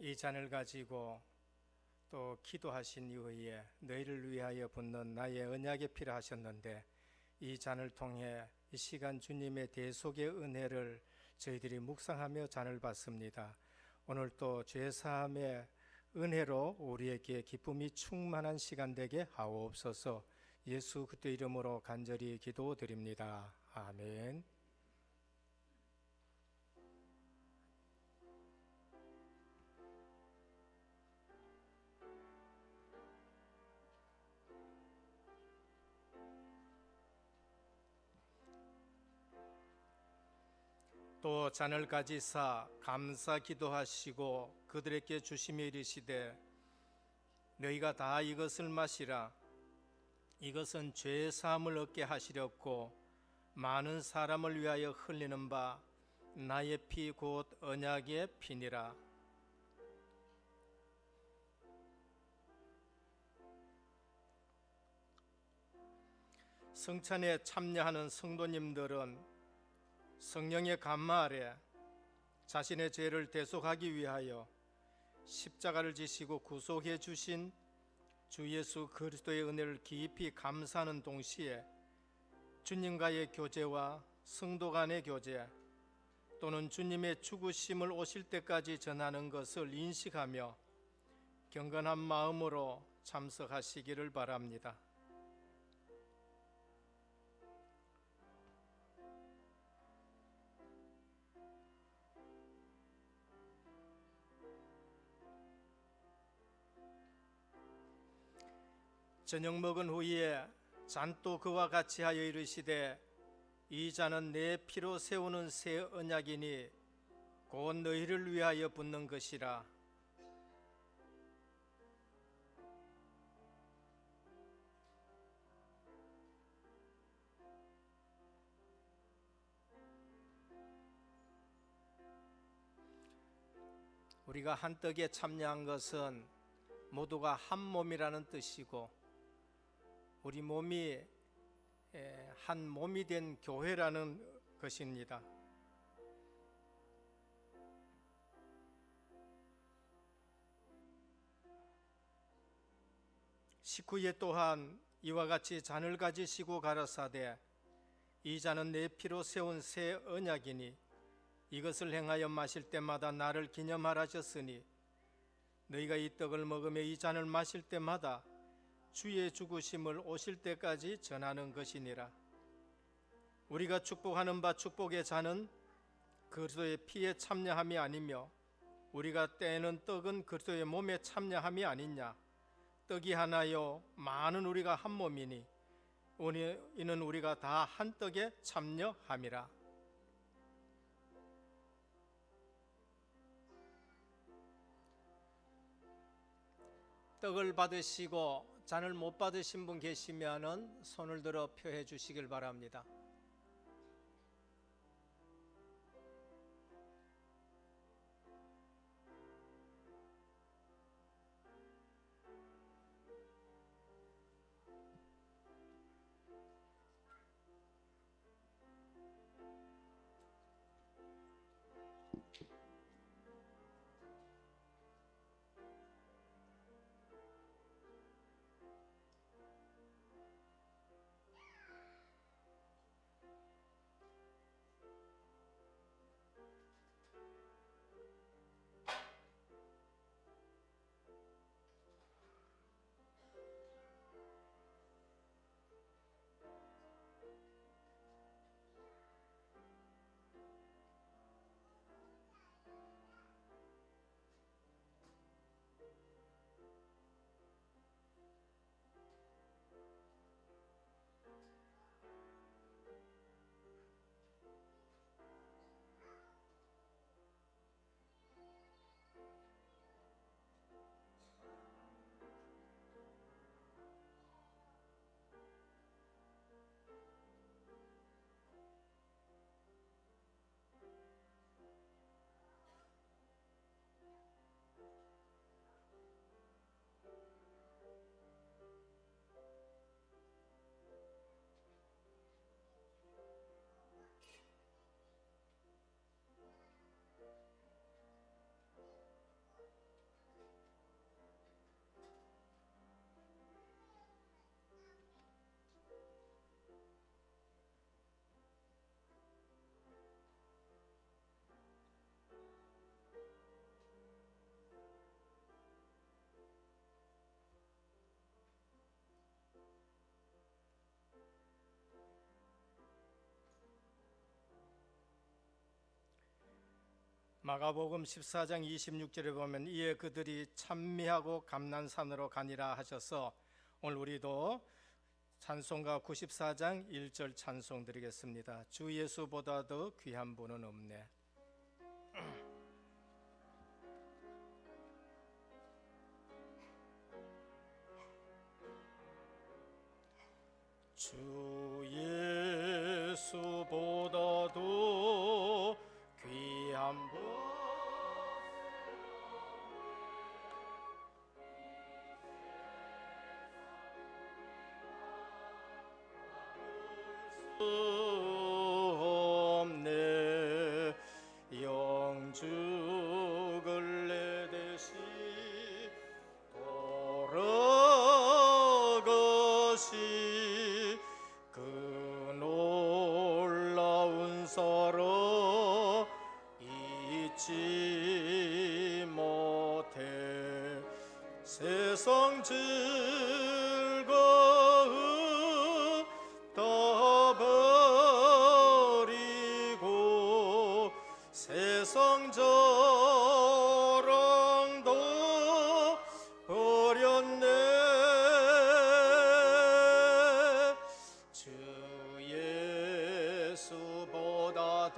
이 잔을 가지고 또 기도하신 이후에 너희를 위하여 붓는 나의 언약의 피라 하셨는데, 이 잔을 통해 이 시간 주님의 대속의 은혜를 저희들이 묵상하며 잔을 받습니다. 오늘 또 죄사함의 은혜로 우리에게 기쁨이 충만한 시간 되게 하옵소서. 예수 그리스도 이름으로 간절히 기도드립니다. 아멘. 또 잔을 가지사 감사 기도하시고 그들에게 주시며 이르시되, 너희가 다 이것을 마시라. 이것은 죄 사함을 얻게 하시렵고 많은 사람을 위하여 흘리는 바 나의 피 곧 언약의 피니라. 성찬에 참여하는 성도님들은 성령의 감화 아래 자신의 죄를 대속하기 위하여 십자가를 지시고 구속해 주신 주 예수 그리스도의 은혜를 깊이 감사하는 동시에 주님과의 교제와 성도 간의 교제 또는 주님의 죽으심을 오실 때까지 전하는 것을 인식하며 경건한 마음으로 참석하시기를 바랍니다. 저녁 먹은 후에 잔또 그와 같이 하여 이르시되 이 잔은 내 피로 세우는 새 언약이니 곧 너희를 위하여 붓는 것이라. 우리가 한 떡에 참여한 것은 모두가 한 몸이라는 뜻이고 우리 몸이 한 몸이 된 교회라는 것입니다. 식후에 또한 이와 같이 잔을 가지시고 가라사대 이 잔은 내 피로 세운 새 언약이니 이것을 행하여 마실 때마다 나를 기념하라 하셨으니 너희가 이 떡을 먹으며 이 잔을 마실 때마다 주의 죽으심을 오실 때까지 전하는 것이니라. 우리가 축복하는 바 축복의 잔은 그리스도의 피에 참여함이 아니며 우리가 떼는 떡은 그리스도의 몸에 참여함이 아니냐. 떡이 하나요 많은 우리가 한 몸이니 이는 우리가 다 한 떡에 참여함이라. 떡을 받으시고 잔을 못 받으신 분 계시면은 손을 들어 표해 주시길 바랍니다. 마가복음 14장 26절에 보면 이에 그들이 찬미하고 감난산으로 가니라 하셔서 오늘 우리도 찬송가 94장 1절 찬송 드리겠습니다. 주 예수보다 더 귀한 분은 없네. 주 예수보다도 귀한 분 없네. 영죽을 내 대신 돌아 세상 즐거움 다 버리고 세상 자랑도 버렸네. 주 예수보다도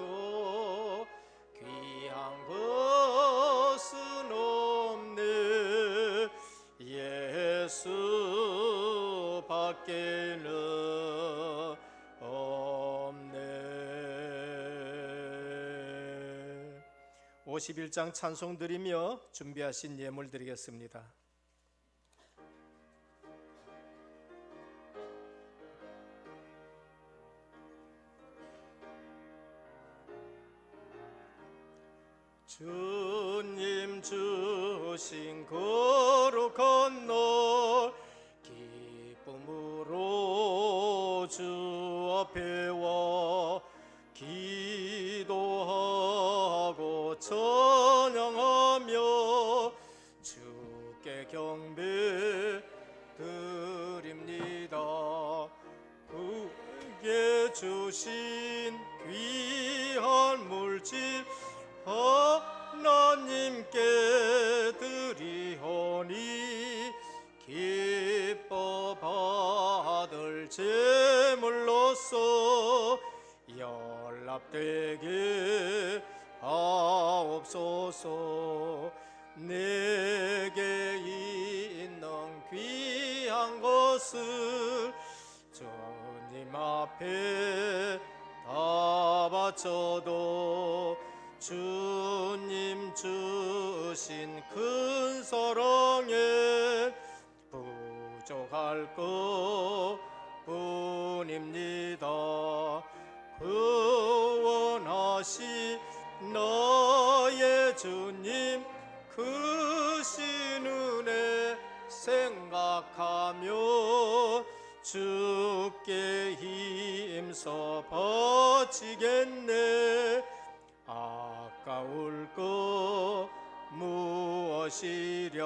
귀한 것은 없네. 예수 밖에는 없네. 51장 찬송 드리며 준비하신 예물 드리겠습니다. 주님 주신 거룩한 날 기쁨으로 주 앞에 와 기도하고 찬양하며 주께 경배 드립니다. 그에게 주신 귀한 물질 하나님께 드리오니 기뻐 받을 제물로서 연락되게 하옵소서. 내게 있는 귀한 것을 주님 앞에 다 바쳐도 주님 주신 큰 사랑에 부족할 것 뿐입니다. 구원하시 나의 주님 크신 은혜 생각하며 주께 힘써 바치겠네. 아까울 것 무엇이랴.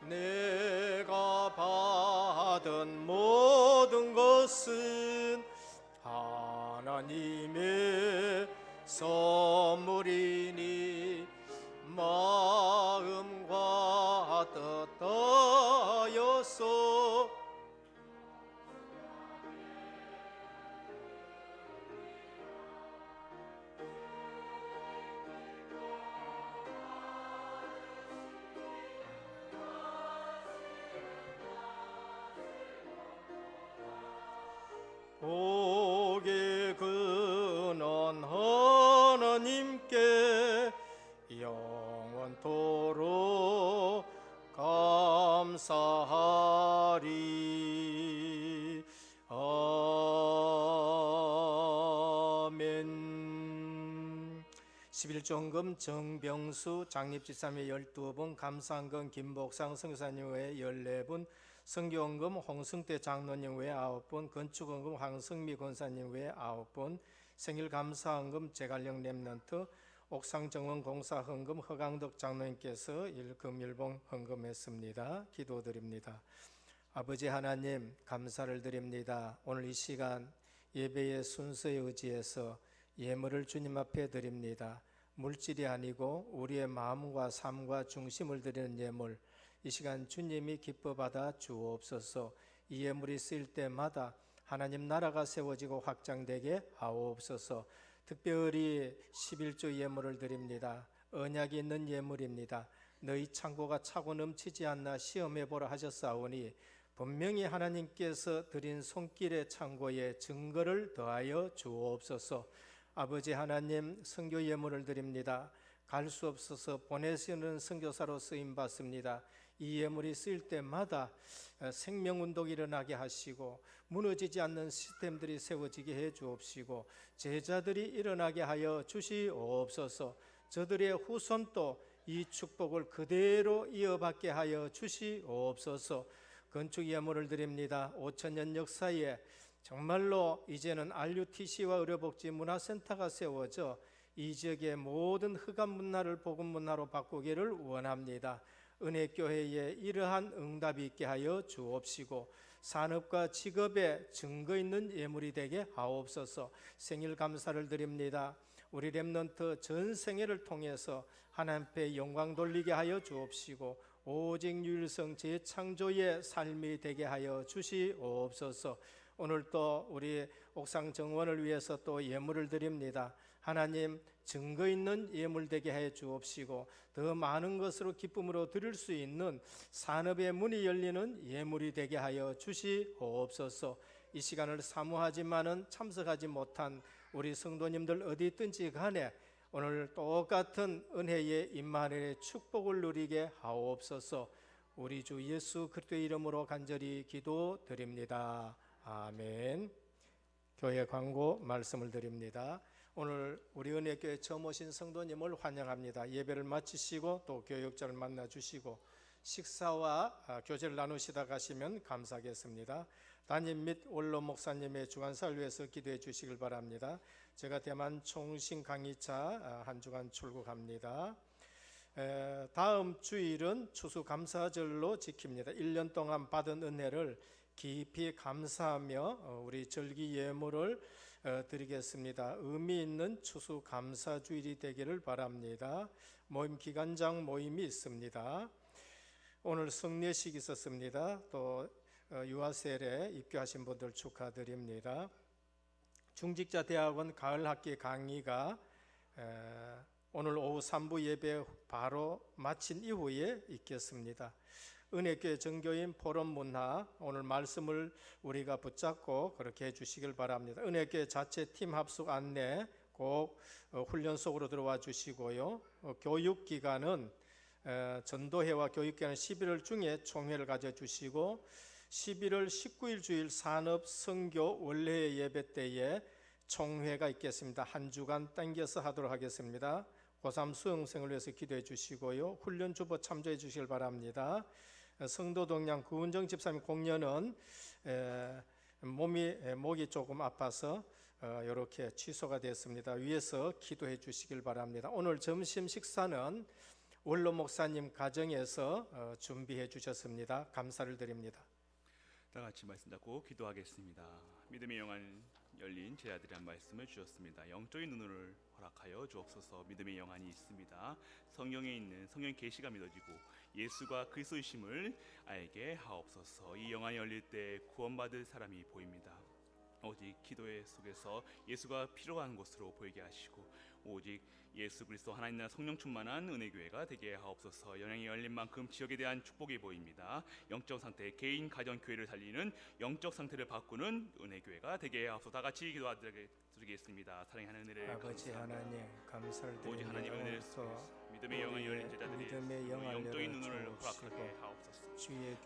내가 받은 모든 것은 하나님의 선물이니 마음과 뜻하여서 복의 근원 하나님께 영원토록 감사하리. 아멘. 11조헌금 정병수 장립지사의 12분, 감사헌금 김복상 선교사님 외에 14분, 선교헌금 홍승태 장로님 외에 9분, 건축헌금 황성미 권사님 외에 9분, 생일감사헌금 제갈령 렘넌트, 옥상정원 공사헌금 허강덕 장로님께서 일금일봉 헌금했습니다. 기도드립니다. 아버지 하나님, 감사를 드립니다. 오늘 이 시간 예배의 순서에 의지해서 예물을 주님 앞에 드립니다. 물질이 아니고 우리의 마음과 삶과 중심을 드리는 예물, 이 시간 주님이 기뻐 받아 주옵소서. 이 예물이 쓰일 때마다 하나님 나라가 세워지고 확장되게 하옵소서. 특별히 11조 예물을 드립니다. 언약이 있는 예물입니다. 너희 창고가 차고 넘치지 않나 시험해 보라 하셨사오니 분명히 하나님께서 드린 손길의 창고에 증거를 더하여 주옵소서. 아버지 하나님, 선교 예물을 드립니다. 갈 수 없어서 보내시는 선교사로 쓰임 받습니다. 이 예물이 쓰일 때마다 생명운동이 일어나게 하시고 무너지지 않는 시스템들이 세워지게 해 주옵시고 제자들이 일어나게 하여 주시옵소서. 저들의 후손도 이 축복을 그대로 이어받게 하여 주시옵소서. 건축 예물을 드립니다. 5천년 역사에 정말로 이제는 RUTC와 의료복지 문화센터가 세워져 이 지역의 모든 흑암 문화를 복음 문화로 바꾸기를 원합니다. 은혜교회에 이러한 응답이 있게 하여 주옵시고 산업과 직업에 증거 있는 예물이 되게 하옵소서. 생일 감사를 드립니다. 우리 렘넌트 전 생애를 통해서 하나님 앞에 영광 돌리게 하여 주옵시고 오직 유일성 재창조의 삶이 되게 하여 주시옵소서. 오늘 또 우리 옥상 정원을 위해서 또 예물을 드립니다. 하나님 증거 있는 예물 되게 해 주옵시고 더 많은 것으로 기쁨으로 드릴 수 있는 산업의 문이 열리는 예물이 되게 하여 주시옵소서. 이 시간을 사모하지만은 참석하지 못한 우리 성도님들 어디 있든지 간에 오늘 똑같은 은혜의 임마누엘의 축복을 누리게 하옵소서. 우리 주 예수 그리스도의 이름으로 간절히 기도드립니다. 아멘. 교회 광고 말씀을 드립니다. 오늘 우리 은혜교회 처음 오신 성도님을 환영합니다. 예배를 마치시고 또 교육자를 만나 주시고 식사와 교제를 나누시다 가시면 감사하겠습니다. 담임 및 원로 목사님의 주간사를 위해서 기도해 주시길 바랍니다. 제가 대만 총신 강의차 한 주간 출국합니다. 다음 주일은 추수감사절로 지킵니다. 1년 동안 받은 은혜를 깊이 감사하며 우리 절기 예물을 드리겠습니다. 의미 있는 추수감사주일이 되기를 바랍니다. 모임 기간장 모임이 있습니다. 오늘 성례식 있었습니다. 또 유아셀에 입교하신 분들 축하드립니다. 중직자 대학원 가을 학기 강의가 오늘 오후 3부 예배 바로 마친 이후에 있겠습니다. 은혜교회 정교인 포럼 문화 오늘 말씀을 우리가 붙잡고 그렇게 해주시길 바랍니다. 은혜교회 자체 팀 합숙 안내 꼭 훈련 속으로 들어와 주시고요. 교육기간은 전도회와 교육기간은 11월 중에 총회를 가져주시고 11월 19일 주일 산업 선교 원래 예배 때에 총회가 있겠습니다. 한 주간 당겨서 하도록 하겠습니다. 고3 수험생을 위해서 기도해 주시고요. 훈련 주보 참조해 주시길 바랍니다. 성도 동양 구은정 집사님 공연은 목이 조금 아파서 이렇게 취소가 됐습니다. 위에서 기도해 주시길 바랍니다. 오늘 점심 식사는 원로 목사님 가정에서 준비해 주셨습니다. 감사를 드립니다. 다 같이 말씀 듣고 기도하겠습니다. 믿음의 영안 열린 제자들이 한 말씀을 주셨습니다. 영적인 눈을 허락하여 주옵소서. 믿음의 영안이 있습니다. 성경에 있는 성경 계시가 믿어지고 예수가 그리스도이심을 알게 하옵소서. 이 영안이 열릴 때 구원받을 사람이 보입니다. 오직 기도의 속에서 예수가 필요한 곳으로 보이게 하시고 오직 예수 그리스도 하나님 나라 성령 충만한 은혜교회가 되게 하옵소서. 영향이 열린 만큼 지역에 대한 축복이 보입니다. 영적 상태, 개인, 가정, 교회를 살리는 영적 상태를 바꾸는 은혜교회가 되게 하옵소서. 다 같이 기도드리겠습니다. 사랑하는 은혜를 아버지 하나님 감사를 드립니다. 오직 하나님의 은혜를 속에서 믿음의 영을 열린 제자들이 영적인 눈을 허락하게 하옵소서.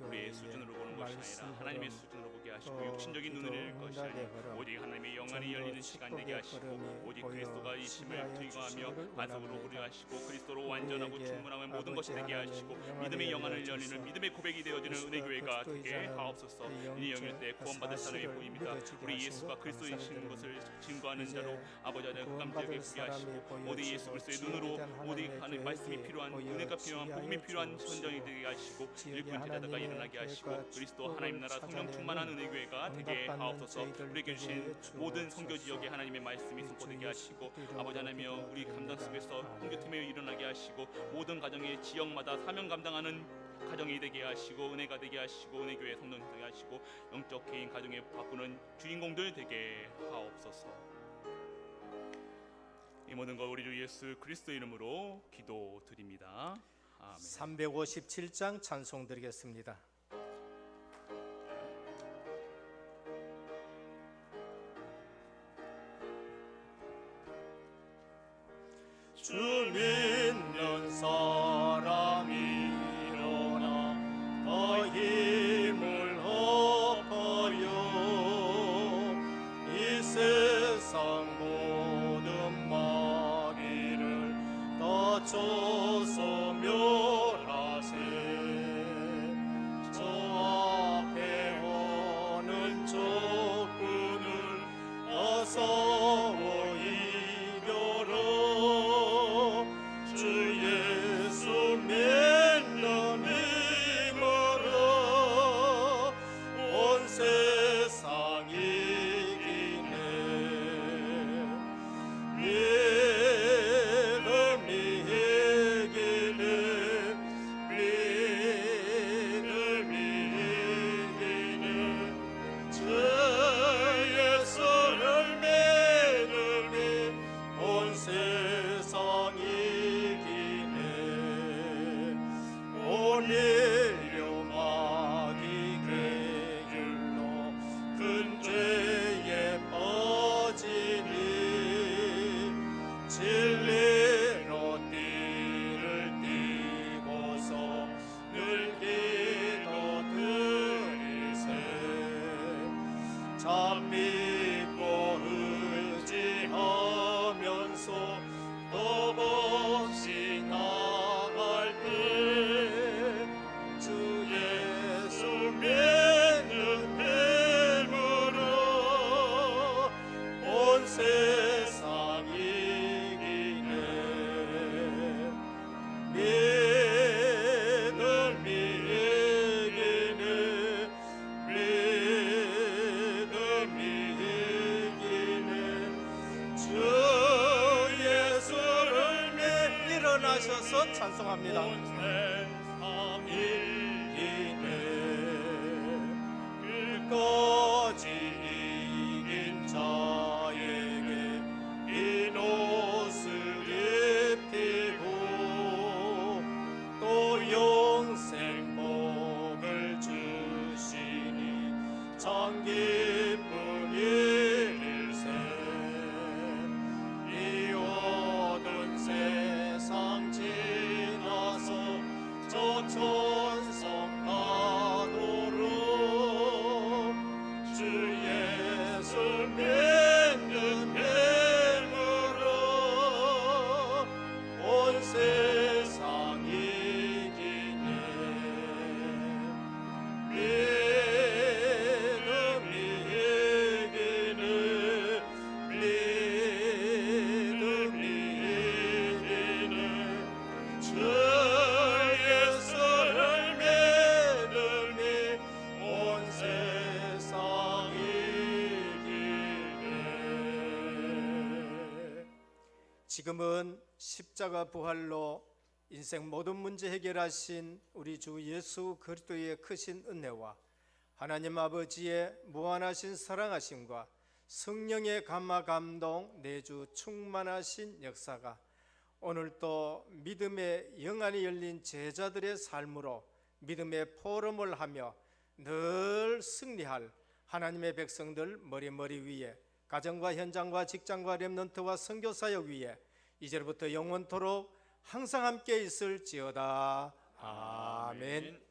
우리의 수준으로 보는 것이 아니라 하나님의 수준으로 보게 하시고 육신적인 눈을 열 것이 아니라 오직 하나님의 영안이 열리는 시간 되게 하시고 오직 그리스도가 이심을 증거하며 반석으로 우리 하시고 그리스도로 완전하고 충분함의 모든 것이 되게 하시고 믿음의 영안을 열리는 믿음의 고백이 되어지는 은혜교회가 되게 하옵소서. 이 영일 때 구원받을 사람이 보입니다. 우리 예수가 그리스도이신 것을 증거하는 자로 아버지 하나님 흑암지역에 보게 하시고 오직 예수 그리스도의 눈으로 오직 하나님 말씀이 필요한 은혜가 필요한 복음이 필요한 선정이 되게 하시고 일꾼 제자들과 일어나게 하시고 그리스도 하나님 나라 성령 충만한 은혜교회가 되게 하옵소서. 우리에게 주신 모든 선교 지역에 하나님의 말씀이 선포되게 하시고 아버지 하나님이여 우리 감당 속에서 선교팀에 일어나게 하시고 모든 가정의 지역마다 사명 감당하는 가정이 되게 하시고 은혜가 되게 하시고 은혜교회 성령 되게 하시고 영적 개인 가정에 바꾸는 주인공들 되게 하옵소서. 이 모든 것 우리 주 예수 그리스도 이름으로 기도드립니다. 아멘. 357장 찬송 드리겠습니다. 주 믿는 사람이 일어나 더 힘을 엎어요. 이 세상 모든 마귀를 다 쳐서 멸하세. 밀려 마귀 계율로 큰 죄에 빠지니 진리로 띠를 띠고서 늘 기도 드리세 참 믿고 의지하면서 겁없이 나갈 때 주 예수 믿는 힘으로 온 세상 이기네 믿음이 이기네 믿음이 이기네 주 예수를 일어나셔서 찬송합니다. 온 세상 이기네 끝까지 이긴 자에게 흰 옷을 입히고 또 영생 복을 주시니 참 기쁜 일일세 이 어두운 세상 지나서 저 천성 가도록 주 예수 믿는 힘으로 온 세상 이기네 믿음이 이기네 믿음이 이기네 주 예수를 믿음이 온 세상 이기네 지금은 십자가 부활로 인생 모든 문제 해결하신 우리 주 예수 그리스도의 크신 은혜와 하나님 아버지의 무한하신 사랑하심과 성령의 감화 감동 내주 충만하신 역사가 오늘 또 믿음의 영안이 열린 제자들의 삶으로 믿음의 포럼을 하며 늘 승리할 하나님의 백성들 머리 위에 가정과 현장과 직장과 렘넌트와 선교사역 위에 이제부터 영원토록 항상 함께 있을지어다. 아멘.